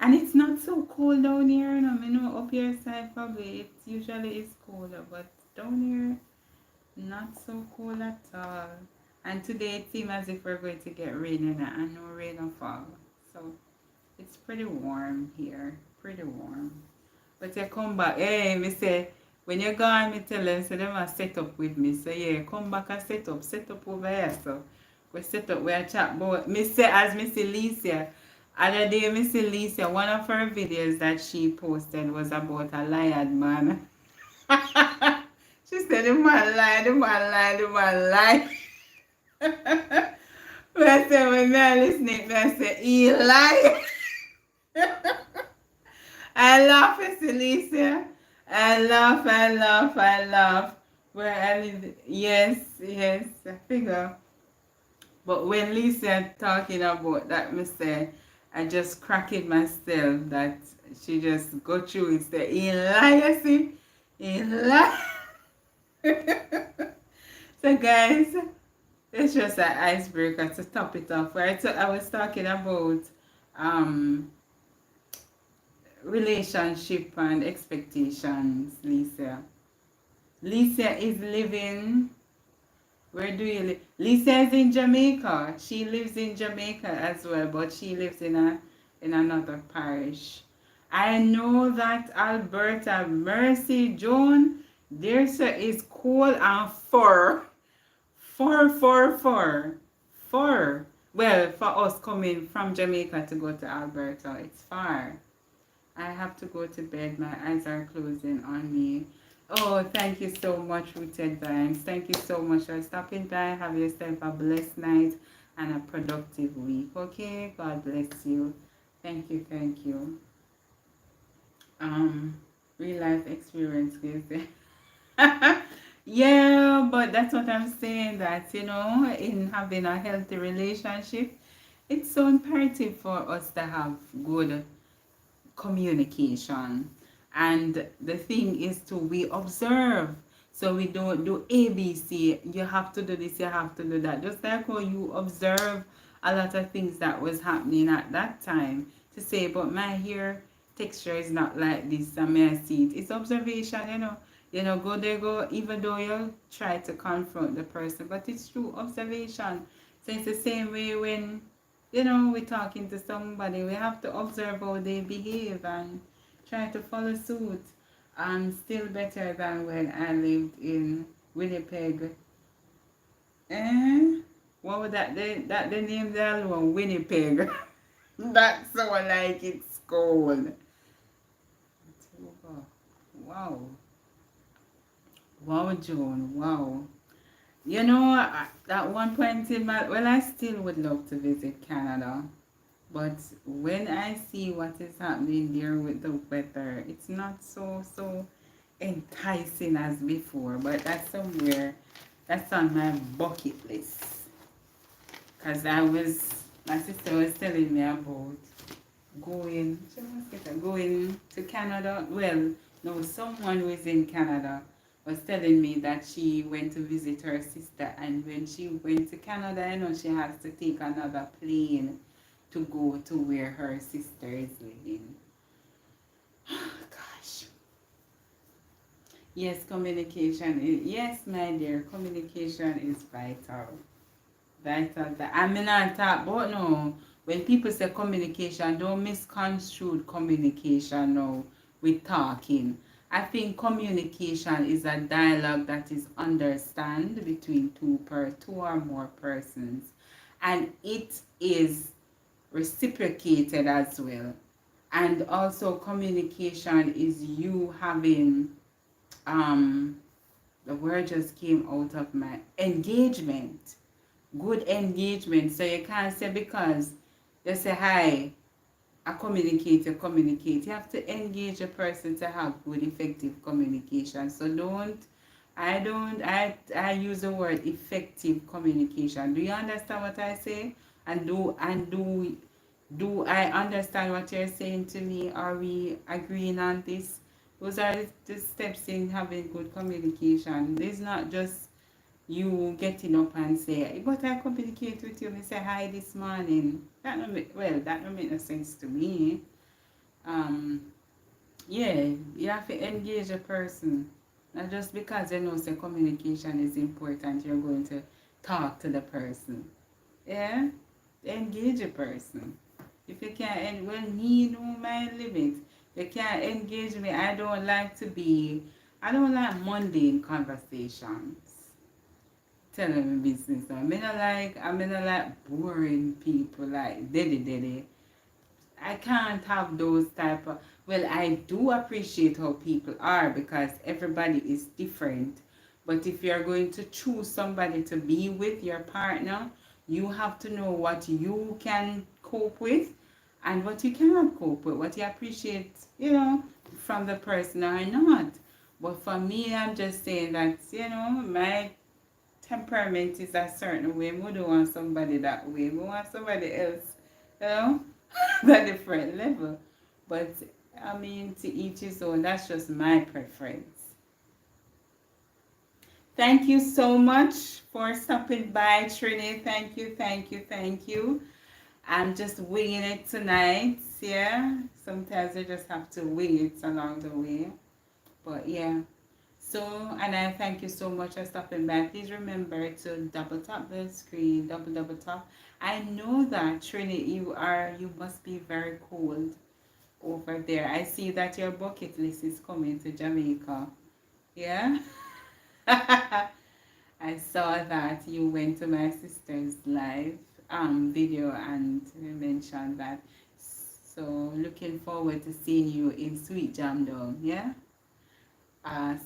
it's not so cold down here, I know up here side probably it usually is colder, but down here not so cold at all. And today it seems as if we're going to get rain, and no rain or fall. So It's pretty warm here. Pretty warm. But you come back. Hey, me say, when you gone, me tell them, so them a set up with me. So yeah, come back and set up. Set up over here. So we set up, we a chat about, me say, as Missy Lisa, other day Missy Lisa, one of her videos that she posted was about a lion man. She said, the man lie, the man lie, the man lie. But I said, when me a listening, me I say, he lie. I laugh, Alicia. I laugh, I laugh, I laugh. Where I live, yes, yes, I figure. But when Lisa talking about that, me say, I just cracking myself that she just go through it. Say, he lie, see? He lie. So guys, it's just an icebreaker to top it off. Right? So I was talking about um relationship and expectations, Lisa. Lisa is living. Where do you live? Lisa is in Jamaica. She lives in Jamaica as well, but she lives in another parish. I know that Alberta, Mercy, Joan, there's is cold and fur. Fur. Well, for us coming from Jamaica to go to Alberta, it's far. I have to go to bed. My eyes are closing on me. Oh, thank you so much, Rooted Vines. Thank you so much for stopping by. Have yourself a blessed night and a productive week. Okay? God bless you. Thank you, thank you. Real life experience, yeah, but that's what I'm saying, that, in having a healthy relationship, it's so imperative for us to have good communication. And the thing is to we observe. So we don't do ABC. You have to do this, you have to do that. Just like how you observe a lot of things that was happening at that time to say, but my hair texture is not like this, I may see it. It's observation. Go there, go, even though you try to confront the person, but it's true observation. So it's the same way when we're talking to somebody, we have to observe how they behave and try to follow suit. Still better than when I lived in Winnipeg. What was that? The name there alone, Winnipeg. That's so like it's cold. Wow. Wow, Joan. Wow. At one point in my, well, I still would love to visit Canada. But when I see what is happening there with the weather, it's not so enticing as before. But that's somewhere, that's on my bucket list. Because my sister was telling me about going to Canada. Well, no, someone who is in Canada was telling me that she went to visit her sister, and when she went to Canada, she has to take another plane to go to where her sister is living. Gosh. Yes, yes, my dear, communication is vital. Vital. I mean, I talk about no. When people say communication, don't misconstrue communication now with talking. I think communication is a dialogue that is understood between two or more persons, and it is reciprocated as well. And also communication is you having the word just came out of my engagement, good engagement. So you can't say because they say hi, I communicate, you have to engage a person to have good effective communication. So I use the word effective communication. Do you understand what I say? And do I understand what you're saying to me? Are we agreeing on this? Those are the steps in having good communication. It's not just you getting up and say, but I communicate with you, I say hi this morning. That don't make no sense to me. Yeah, you have to engage a person. Not just because say communication is important, you're going to talk to the person. Yeah? Engage a person. If you can't, well, me know my limits. You can't engage me. I don't like mundane conversations. Telling me business. I mean, I like boring people, like daddy. I can't have those type of, well, I do appreciate how people are because everybody is different. But if you're going to choose somebody to be with your partner, you have to know what you can cope with and what you cannot cope with, what you appreciate, from the person or not. But for me, I'm just saying that, my temperament is a certain way. We don't want somebody that way. We want somebody else, you know, a different level. But I mean, to each his own. That's just my preference. Thank you so much for stopping by, Trini. Thank you, thank you, thank you. I'm just winging it tonight. Yeah, sometimes I just have to wing it along the way. But yeah. So, and I thank you so much for stopping by. Please remember to double tap the screen, double tap. I know that Trini, you must be very cold over there. I see that your bucket list is coming to Jamaica. Yeah? I saw that you went to my sister's live video and you mentioned that. So looking forward to seeing you in Sweet Jam Dome. Yeah?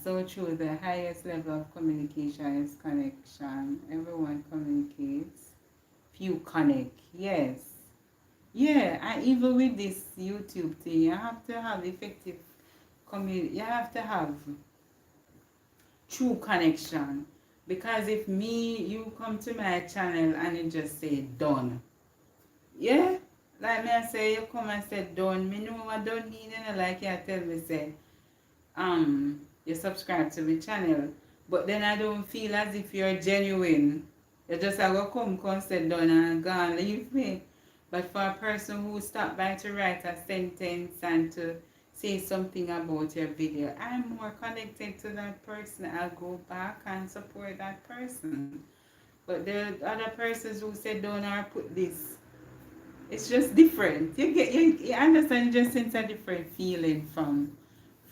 So true. The highest level of communication is connection. Everyone communicates. Few connect. Yes. Yeah, and even with this YouTube thing, you have to have effective community. You have to have true connection. Because if you come to my channel and you just say done. Yeah? Like me I say, you come and say done. Me know what done mean, like you tell me say, you subscribe to my channel, but then I don't feel as if you're genuine. You just have to come sit down and go and leave me. But for a person who stopped by to write a sentence and to say something about your video, I'm more connected to that person. I'll go back and support that person. But the other persons who said don't or put this, it's just different. You understand, just sense a different feeling from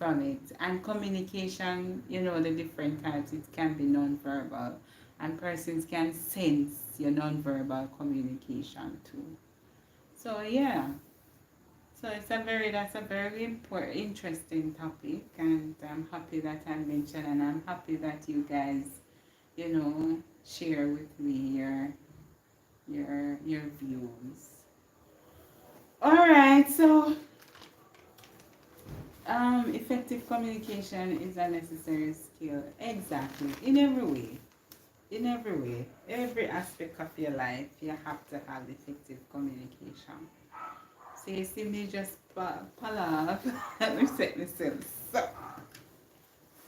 it. And communication, the different types, it can be non-verbal, and persons can sense your non-verbal communication too. So yeah, so that's a very important, interesting topic, and I'm happy that I mentioned, and I'm happy that you guys, share with me your views. All right, so effective communication is a necessary skill. Exactly. In every way. In every way. Every aspect of your life, you have to have effective communication. So you see me just pull off. Let me set myself so.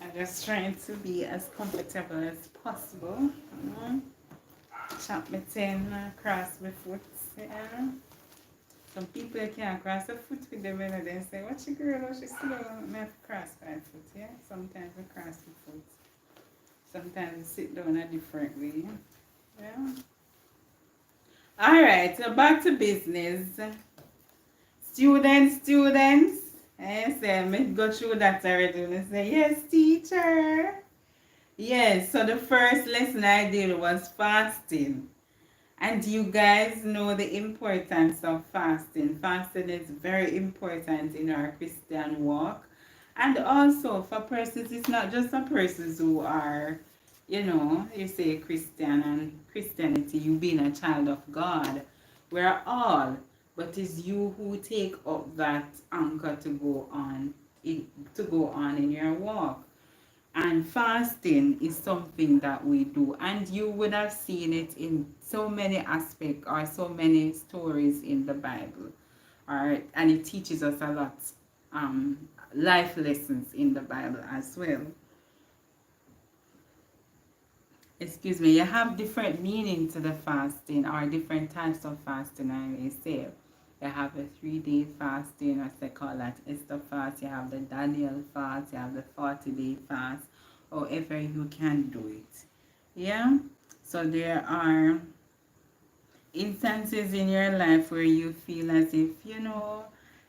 I'm just trying to be as comfortable as possible. Chop my tin, cross my foot. Yeah. Some people can't cross the foot with them and they say, what you girl, oh, she still don't have to cross my foot, yeah? Sometimes I cross the foot. Sometimes I sit down a different way. Yeah. Alright, so back to business. Students. I say, I go through that already. And I say, yes, teacher. Yes, so the first lesson I did was fasting. And you guys know the importance of fasting. Fasting is very important in our Christian walk. And also for persons, it's not just for persons who are, you say Christian and Christianity, you being a child of God. We're all, but it's you who take up that anchor to go on in your walk. And fasting is something that we do, and you would have seen it in so many aspects or so many stories in the Bible. Alright, and it teaches us a lot life lessons in the Bible as well. Excuse me, you have different meaning to the fasting, or different types of fasting, I may say. You have the 3-day fasting, as they call that Esther fast. You have the Daniel fast. You have the 40-day fast. However you can do it. Yeah? So there are instances in your life where you feel as if,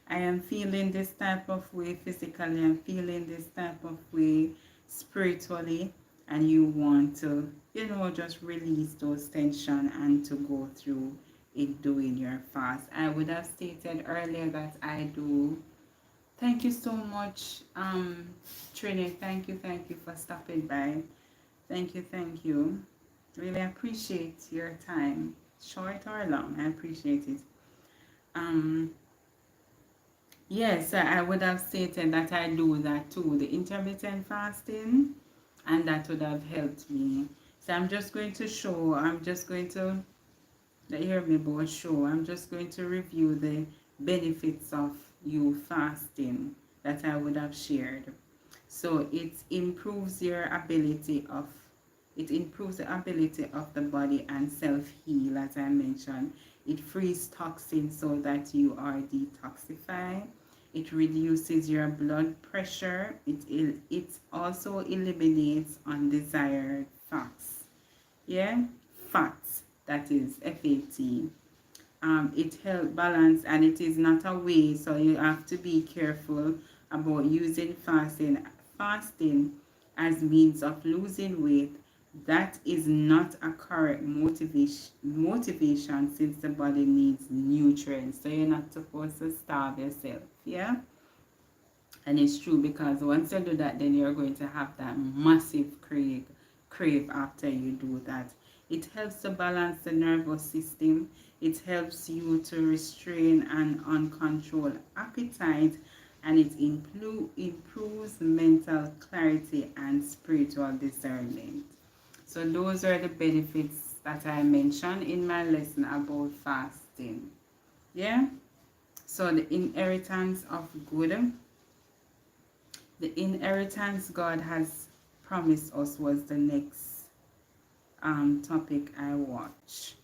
I am feeling this type of way physically, I'm feeling this type of way spiritually, and you want to, just release those tension and to go through in doing your fast. I would have stated earlier that I do. Thank you so much, Trini. Thank you for stopping by. Thank you. Really appreciate your time, short or long. I appreciate it. Um, yes, I would have stated that I do that too, the intermittent fasting, and that would have helped me. So I'm just going to show, I'm just going to, hear me both show, I'm just going to review the benefits of you fasting that I would have shared. So it improves the ability of the body and self-heal, as I mentioned. It frees toxins so that you are detoxified. It reduces your blood pressure. It also eliminates undesired fats. Yeah, fats, that is FAT. It helps balance, and it is not a way, so you have to be careful about using fasting as means of losing weight. That is not a correct motivation since the body needs nutrients, so you're not supposed to starve yourself. Yeah, and it's true, because once you do that, then you're going to have that massive crave after you do that. It helps to balance the nervous system. It helps you to restrain an uncontrolled appetite, and it improves mental clarity and spiritual discernment. So those are the benefits that I mentioned in my lesson about fasting. Yeah. So the inheritance God has promised us was the next topic I watched.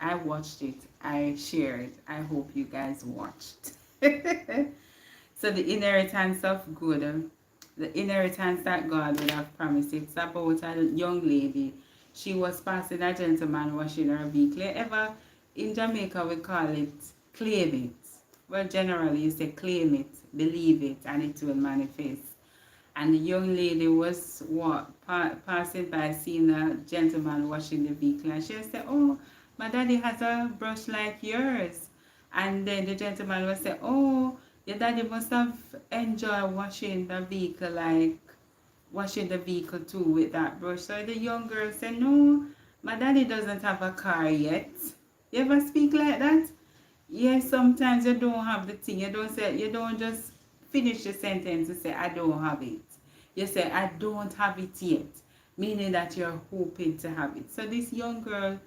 I watched it. I shared. I hope you guys watched. So the inheritance of good, the inheritance that God would have promised. It's about a young lady. She was passing a gentleman washing her vehicle. Ever in Jamaica we call it claim it. Well, generally you say claim it, believe it, and it will manifest. And the young lady was passing by, seeing a gentleman washing the vehicle, and she said, "Oh, my daddy has a brush like yours." And then the gentleman was say, "Oh, your daddy must have enjoyed washing the vehicle too with that brush." So the young girl said, "No, my daddy doesn't have a car yet." You ever speak like that? Yes, sometimes you don't have the thing. You don't just finish the sentence and say, "I don't have it." You say, "I don't have it yet," meaning that you're hoping to have it. So this young girl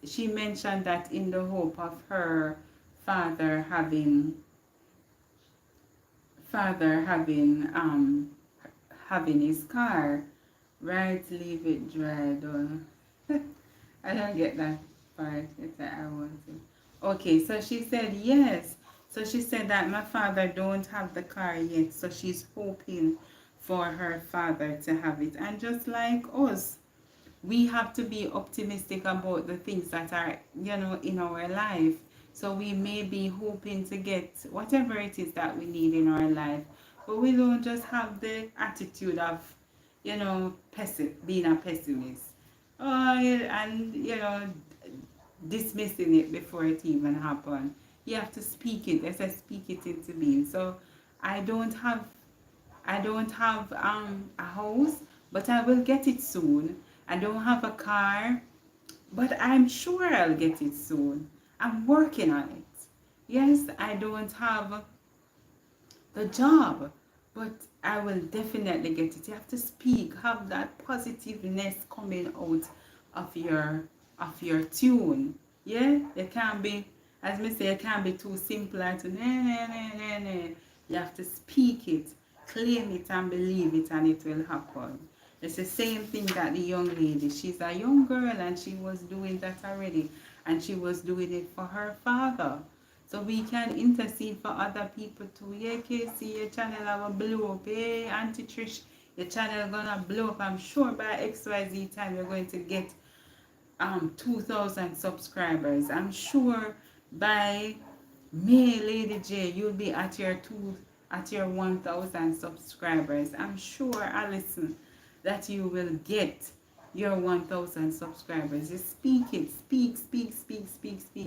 she mentioned that in the hope of her father having his car, right? Leave it dry, don't. I don't get that part. It's like I want to. Okay, so she said yes. So she said that my father don't have the car yet, so she's hoping for her father to have it. And just like us, we have to be optimistic about the things that are, in our life. So we may be hoping to get whatever it is that we need in our life, but we don't just have the attitude of, being a pessimist. Oh, yeah, and dismissing it before it even happened. You have to speak it. They say speak it into being. So I don't have a house, but I will get it soon. I don't have a car, but I'm sure I'll get it soon. I'm working on it. Yes, I don't have the job, but I will definitely get it. You have to speak, have that positiveness coming out of your tune. Yeah, it can't be, as me say, it can't be too simple and to You have to speak it, claim it, and believe it, and it will happen. It's the same thing that the young lady. She's a young girl, and she was doing that already, and she was doing it for her father. So we can intercede for other people too. Yeah, Casey, your channel will blow up. Hey, Auntie Trish, your channel gonna blow up. I'm sure by XYZ time you're going to get 2,000 subscribers. I'm sure by May, Lady J, you'll be at your 1,000 subscribers. I'm sure, Alison, that you will get your 1,000 subscribers. You speak it, speak.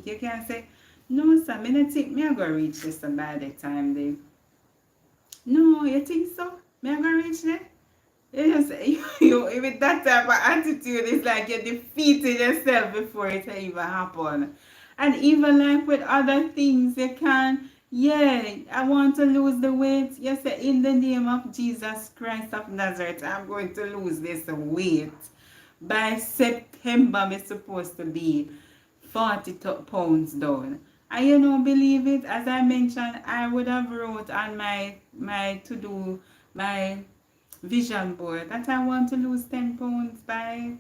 You can't say, no, sir, me not think me I go reach this by the time, Dave. No, you think so? Me I go reach there? You just, with that type of attitude, it's like you're defeating yourself before it even happen. And even like with other things, you can, yeah, I want to lose the weight. You say, in the name of Jesus Christ of Nazareth, I'm going to lose this weight. By September, I'm supposed to be 40 pounds down. And you know, believe it, as I mentioned, I would have wrote on my to do, my vision board that I want to lose 10 pounds by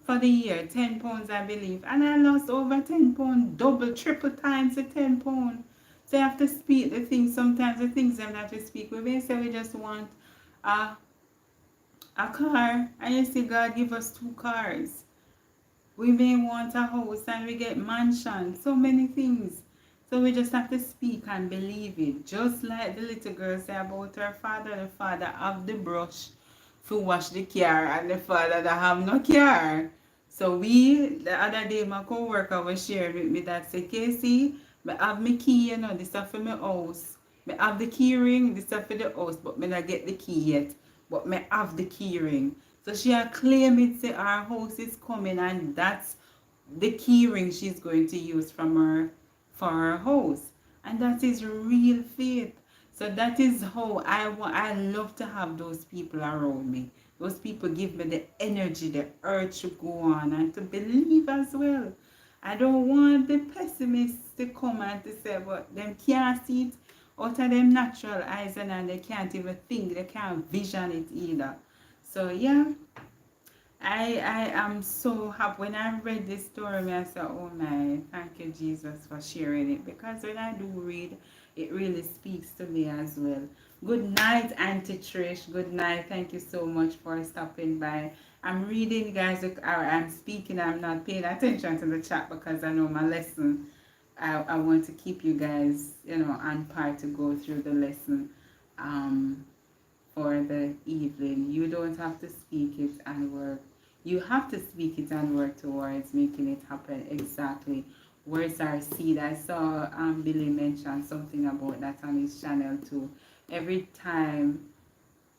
for the year. 10 pounds, I believe. And I lost over 10 pounds, double, triple times the 10 pounds. So you have to speak the things. Sometimes the things them that we speak, we may say we just want a, a car, and you see God give us 2 cars. We may want a house and we get mansion. So many things. So we just have to speak and believe it. Just like the little girl said about her father. The father have the brush to wash the car and the father that have no car. So the other day my co-worker was sharing with me that say, Casey, I have my key, you know, this stuff for my house. I have the key ring, this stuff for the house, but I not get the key yet. But I have the key ring. So she had claimed it, say our house is coming, and that's the key ring she's going to use from her for her house. And that is real faith. So that is how I love to have those people around me. Those people give me the energy, the urge to go on and to believe as well. I don't want the pessimists to come and to say, but them can't see it out of them natural eyes, and they can't even think, they can't vision it either. So yeah, I am so happy. When I read this story, I said, oh my, thank you, Jesus, for sharing it. Because when I do read, it really speaks to me as well. Good night, Auntie Trish. Good night. Thank you so much for stopping by. I'm reading, guys, or I'm speaking. I'm not paying attention to the chat because I know my lesson. I want to keep you guys, you know, on par to go through the lesson. For the evening. You don't have to speak it and work. You have to speak it and work towards making it happen. Exactly. Words are seed. I saw Billy mention something about that on his channel too. Every time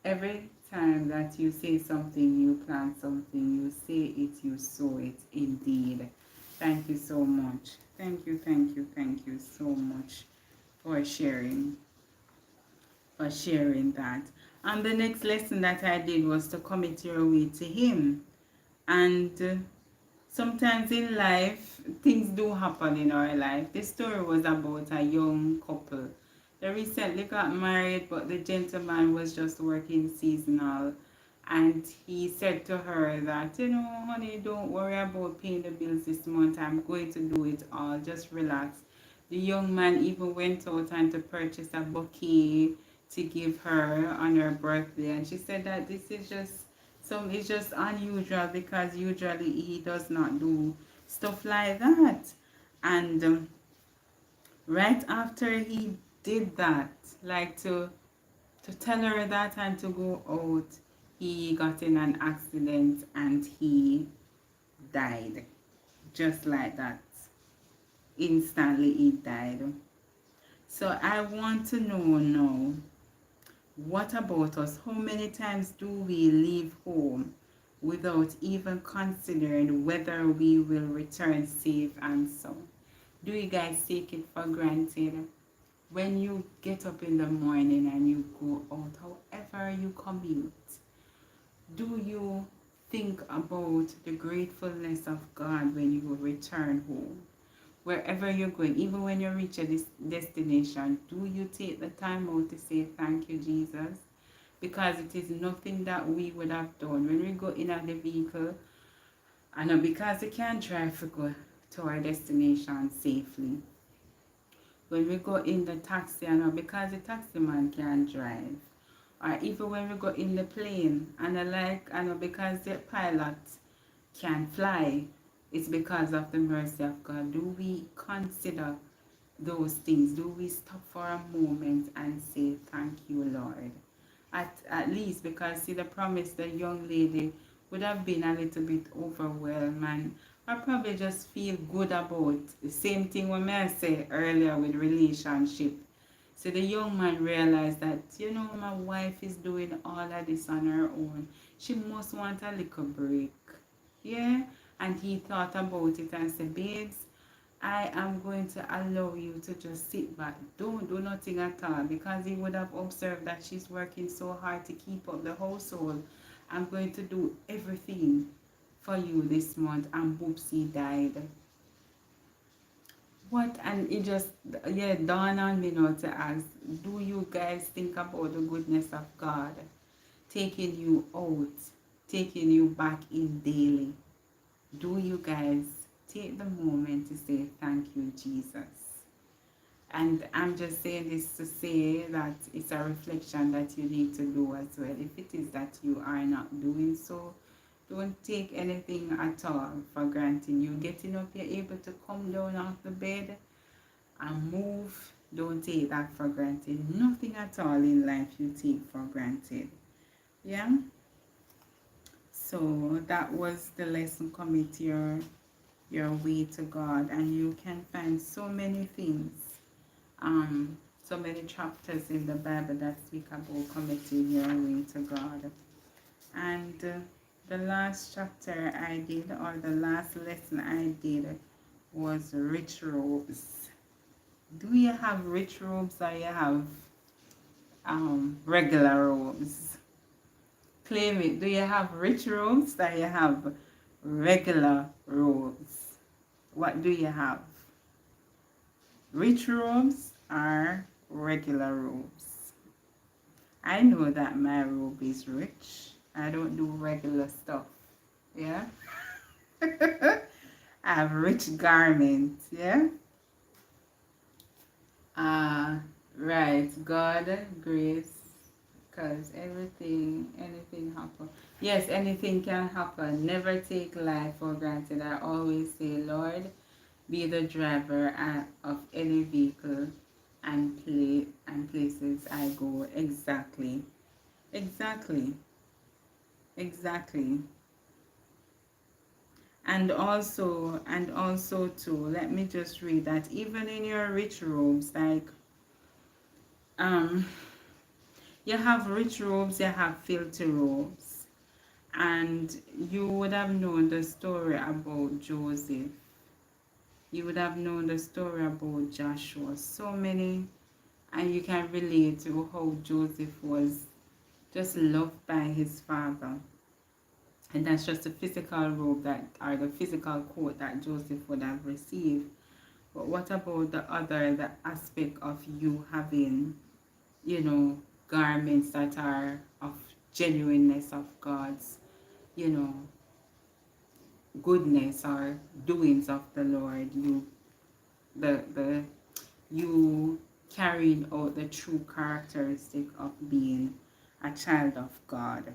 that you say something, you plant something. You say it, you sow it. Indeed. Thank you so much. Thank you so much for sharing that. And the next lesson that I did was to commit your way to Him. And sometimes in life, things do happen in our life. This story was about a young couple. They recently got married, but the gentleman was just working seasonal. And he said to her that, you know, honey, don't worry about paying the bills this month. I'm going to do it all. Just relax. The young man even went out and to purchase a bouquet to give her on her birthday, and she said that this is it's just unusual because usually he does not do stuff like that. And right after he did that, like to tell her that and to go out, he got in an accident and he died, just like that. Instantly he died. So I want to know now, what about us? How many times do we leave home without even considering whether we will return safe and sound? Do you guys take it for granted? When you get up in the morning and you go out, however you commute, do you think about the gratefulness of God when you return home? Wherever you're going, even when you reach a destination, do you take the time out to say thank you, Jesus? Because it is nothing that we would have done when we go in the vehicle. I know, because we can't drive to go to our destination safely. When we go in the taxi, I know, because the taxi man can't drive. Or even when we go in the plane, and I know, because the pilot can fly. It's because of the mercy of God. Do we consider those things? Do we stop for a moment and say, thank you, Lord? At least, because see, the promise, the young lady would have been a little bit overwhelmed, and I probably just feel good about the same thing when I said earlier with relationship. So the young man realized that, my wife is doing all of this on her own. She must want a little break. Yeah? And he thought about it and said, babes, I am going to allow you to just sit back. Don't do nothing at all, because he would have observed that she's working so hard to keep up the household. I'm going to do everything for you this month. And Boopsie died. What? And it just, yeah, dawned on me now to ask, do you guys think about the goodness of God taking you out, taking you back in daily? Do you guys take the moment to say thank you, Jesus? And I'm just saying this to say that it's a reflection that you need to do as well. If it is that you are not doing so, don't take anything at all for granted. You getting up, you're able to come down off the bed and move. Don't take that for granted. Nothing at all in life you take for granted. Yeah? So that was the lesson. Commit your way to God, and you can find so many things, so many chapters in the Bible that speak about committing your way to God. And the last chapter I did, or the last lesson I did, was rich robes. Do you have rich robes, or you have regular robes? Claim it. Do you have rich robes, or you have regular robes? What do you have? Rich robes or regular robes? I know that my robe is rich. I don't do regular stuff. Yeah? I have rich garments. Yeah? Right. God, grace, because anything happen. Yes, anything can happen. Never take life for granted. I always say, Lord, be the driver of any vehicle and places I go. Exactly. And also too, let me just read that even in your rich robes, like you have rich robes, you have filthy robes. And you would have known the story about Joseph. You would have known the story about Joshua. So many, and you can relate to how Joseph was just loved by his father. And that's just the physical robe that, or the physical coat that Joseph would have received. But what about the aspect of you having, garments that are of genuineness of God's, goodness or doings of the Lord? You carrying out the true characteristic of being a child of God.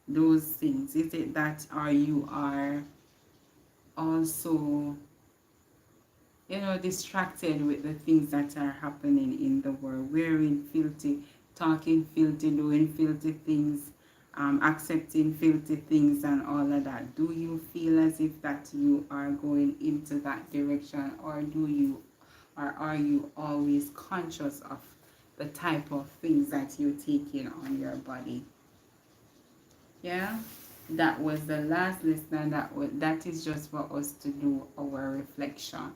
Those things, is it that, or you are also distracted with the things that are happening in the world, wearing filthy, talking filthy, doing filthy things, accepting filthy things and all of that? Do you feel as if that you are going into that direction, or are you always conscious of the type of things that you take in on your body? Yeah, that was the last lesson. That is just for us to do our reflection.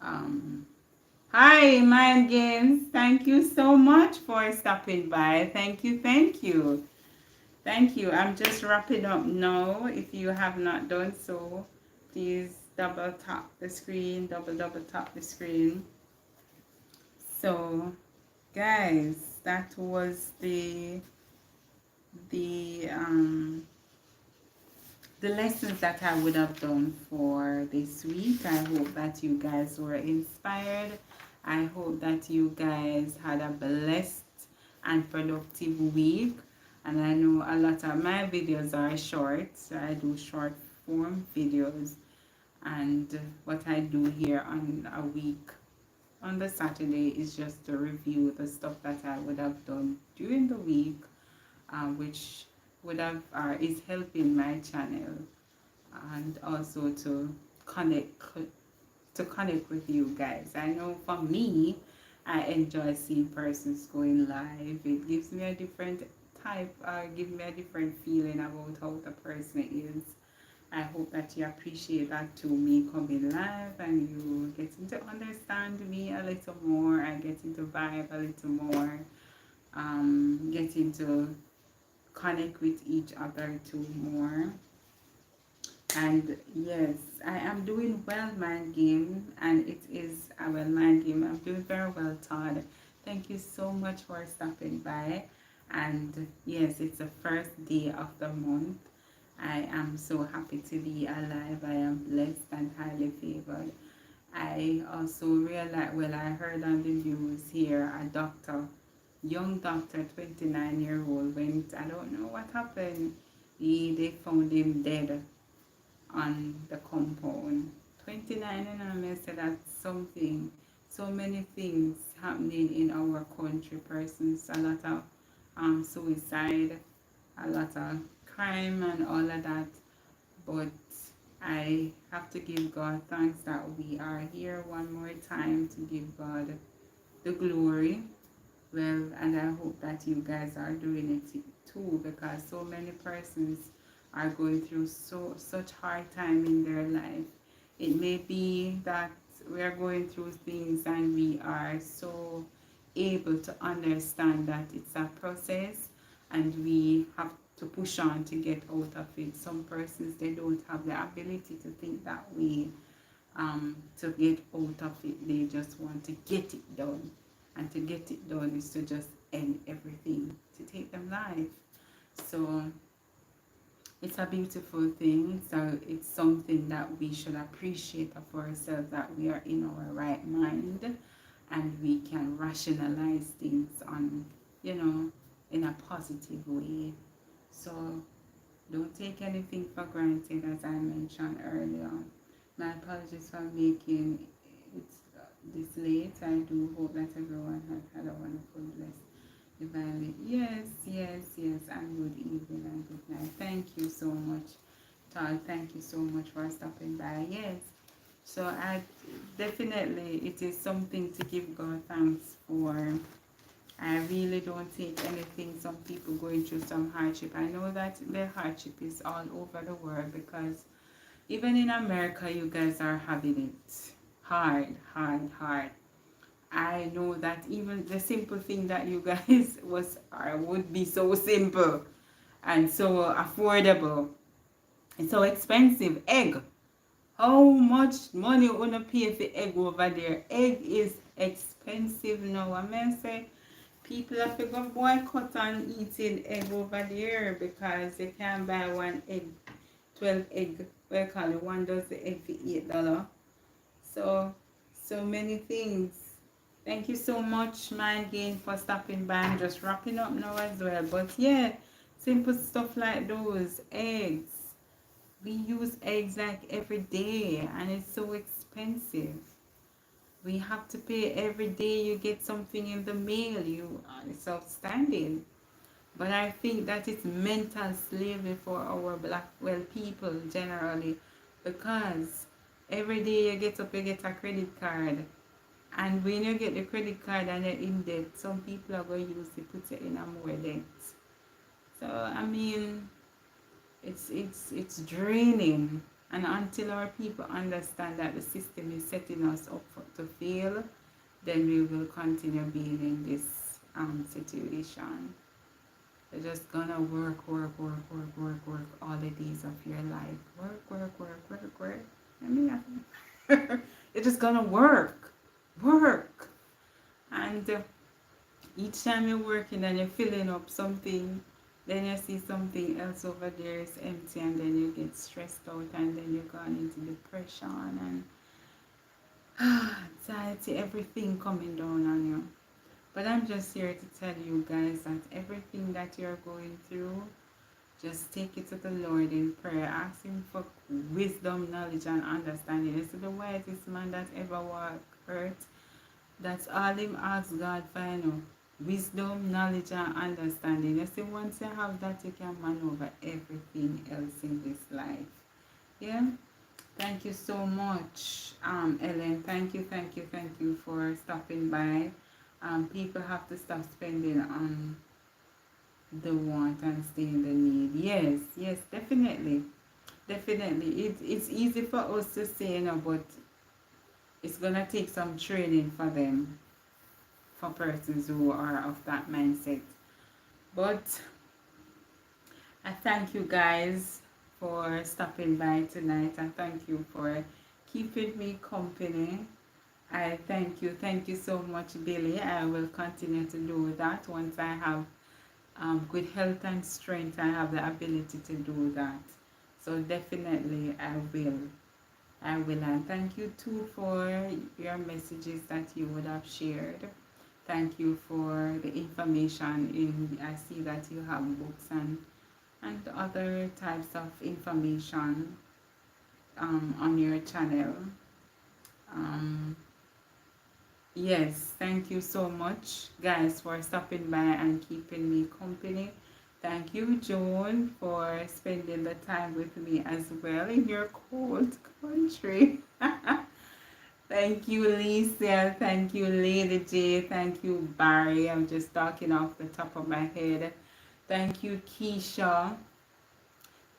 Hi, Mind Games. Thank you so much for stopping by. Thank you. I'm just wrapping up now. If you have not done so, please double tap the screen. Double tap the screen. So, guys, that was the lessons that I would have done for this week. I hope that you guys were inspired. I hope that you guys had a blessed and productive week. And I know a lot of my videos are short, so I do short form videos. And what I do here on a week on the Saturday is just to review the stuff that I would have done during the week, which would have is helping my channel, and also connect connect with you guys. I know for me, I enjoy seeing persons going live. It gives me a different give me a different feeling about how the person is. I hope that you appreciate that too, me coming live and you getting to understand me a little more. I getting to vibe a little more, getting to connect with each other too more. And yes, I am doing well, mind game, and it is well, mind game. I'm doing very well, Todd. Thank you so much for stopping by. And yes, it's the first day of the month. I am so happy to be alive. I am blessed and highly favored. I also realized, well, I heard on the news here, a doctor, young doctor, 29-year-old, went, I don't know what happened. They found him dead on the compound. 29, and I said that's something. So many things happening in our country. Persons, a lot of suicide, a lot of crime and all of that. But I have to give God thanks that we are here one more time to give God the glory. Well, and I hope that you guys are doing it too, because so many persons are going through such hard time in their life. It may be that we are going through things and we are so able to understand that it's a process and we have to push on to get out of it. Some persons, they don't have the ability to think that way, to get out of it. They just want to get it done, and to get it done is to just end everything, to take them life. So it's a beautiful thing. So it's something that we should appreciate of ourselves, that we are in our right mind and we can rationalize things on, in a positive way. So don't take anything for granted, as I mentioned earlier. My apologies for making it this late. I do hope that everyone has had a wonderful, blessed, divine. Yes, yes, yes, and good evening and good night. Thank you so much, Todd. Thank you so much for stopping by. Yes. So I definitely, it is something to give God thanks for. I really don't take anything, some people going through some hardship. I know that the hardship is all over the world, because even in America, you guys are having it hard, hard, hard. I know that even the simple thing that you guys would be so simple and so affordable. It's so expensive. Egg. How much money you wanna pay for egg over there? Egg is expensive now. I mean, say people have to go boycott on eating egg over there, because they can buy one egg, 12 egg, we call it one dozen egg for $8. So many things. Thank you so much, Mind Gain, for stopping by. I'm just wrapping up now as well. But yeah, simple stuff like those eggs. We use eggs like every day, and it's so expensive. We have to pay every day. You get something in the mail. It's outstanding. But I think that it's mental slavery for our black people generally, because every day you get up, you get a credit card, and when you get the credit card and you're in debt, some people are going to use it, put you in a more debt. So I mean, it's draining, and until our people understand that the system is setting us up to fail, then we will continue being in this situation. You're just gonna work all the days of your life. Work. I mean, you're just gonna work. And each time you're working and you're filling up something, then you see something else over there is empty, and then you get stressed out, and then you're going into depression and anxiety, everything coming down on you. But I'm just here to tell you guys that everything that you're going through, Just take it to the Lord in prayer. Ask Him for wisdom, knowledge, and understanding. This is the wisest man that ever walked earth. That's all Him asks God for, you know. Wisdom, knowledge, and understanding. You see, once you have that, you can maneuver everything else in this life. Yeah? Thank you so much, Ellen. Thank you for stopping by. People have to stop spending on the want and stay in the need. Yes, yes, definitely. Definitely. It's easy for us to say, you know, but it's going to take some training for them, for persons who are of that mindset. But I thank you guys for stopping by tonight. I thank you for keeping me company. I thank you so much, Billy. I will continue to do that once I have good health and strength. I have the ability to do that. So definitely I will. And thank you too for your messages that you would have shared. Thank you for the information. I see that you have books and other types of information on your channel. Um, yes, thank you so much, guys, for stopping by and keeping me company. Thank you, Joan, for spending the time with me as well in your cold country. Thank you, Lisa. Thank you, Lady J. Thank you, Barry. I'm just talking off the top of my head. Thank you, Keisha.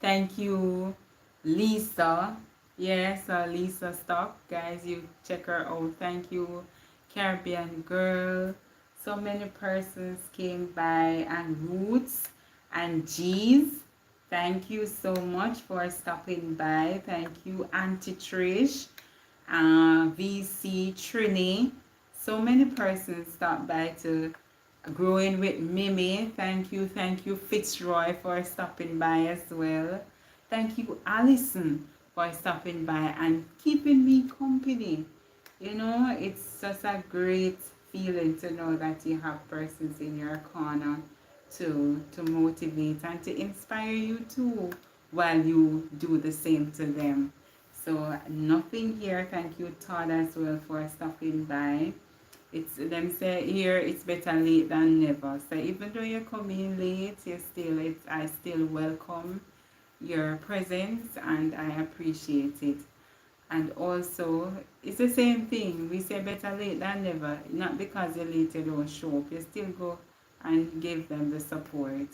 Thank you, Lisa. Yes, Lisa Stock. Guys, you check her out. Thank you, Caribbean Girl. So many persons came by, and Roots and G's. Thank you so much for stopping by. Thank you, Auntie Trish, VC Trini. So many persons stopped by to Growing with Mimi. Thank you, Fitzroy, for stopping by as well. Thank you, Allison, for stopping by and keeping me company. You know, it's just a great feeling to know that you have persons in your corner to motivate and to inspire you too while you do the same to them. So nothing here. Thank you, Todd, as well, for stopping by. It's them say here it's better late than never. So even though you're coming late, I still welcome your presence and I appreciate it. And also it's the same thing. We say better late than never. Not because you're late you don't show up. You still go and give them the support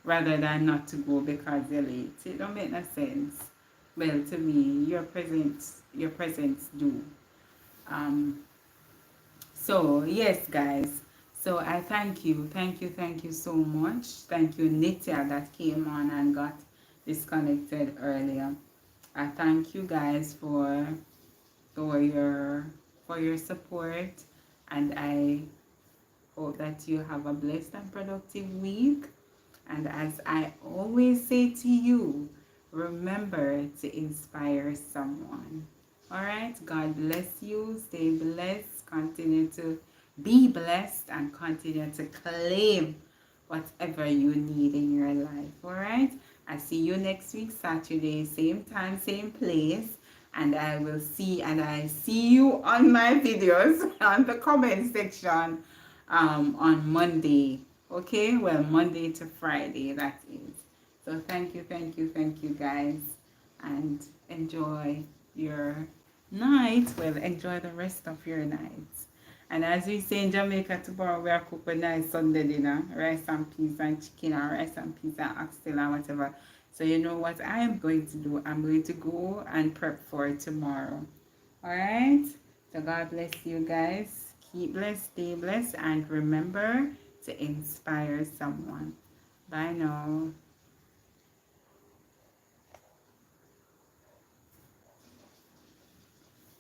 rather than not to go because you're late. It don't make no sense. Well, to me, your presence do. Um, so, yes, guys. So, I thank you so much. Thank you, Nitya, that came on and got disconnected earlier. I thank you guys for your for your support, and I hope that you have a blessed and productive week. And as I always say to you, remember to inspire someone. All right. God bless you. Stay blessed. Continue to be blessed and continue to claim whatever you need in your life. All right. I see you next week, Saturday, same time, same place. And I see you on my videos on the comment section on Monday. Okay, well, Monday to Friday, that is. So thank you guys, and enjoy your night. Well, enjoy the rest of your night. And as we say in Jamaica, tomorrow we are cooking a nice Sunday dinner, rice and peas and chicken, or rice and peas and oxtail or whatever. So you know what I am going to do? I'm going to go and prep for tomorrow. All right. So God bless you guys. Keep blessed, stay blessed, and remember to inspire someone. Bye now.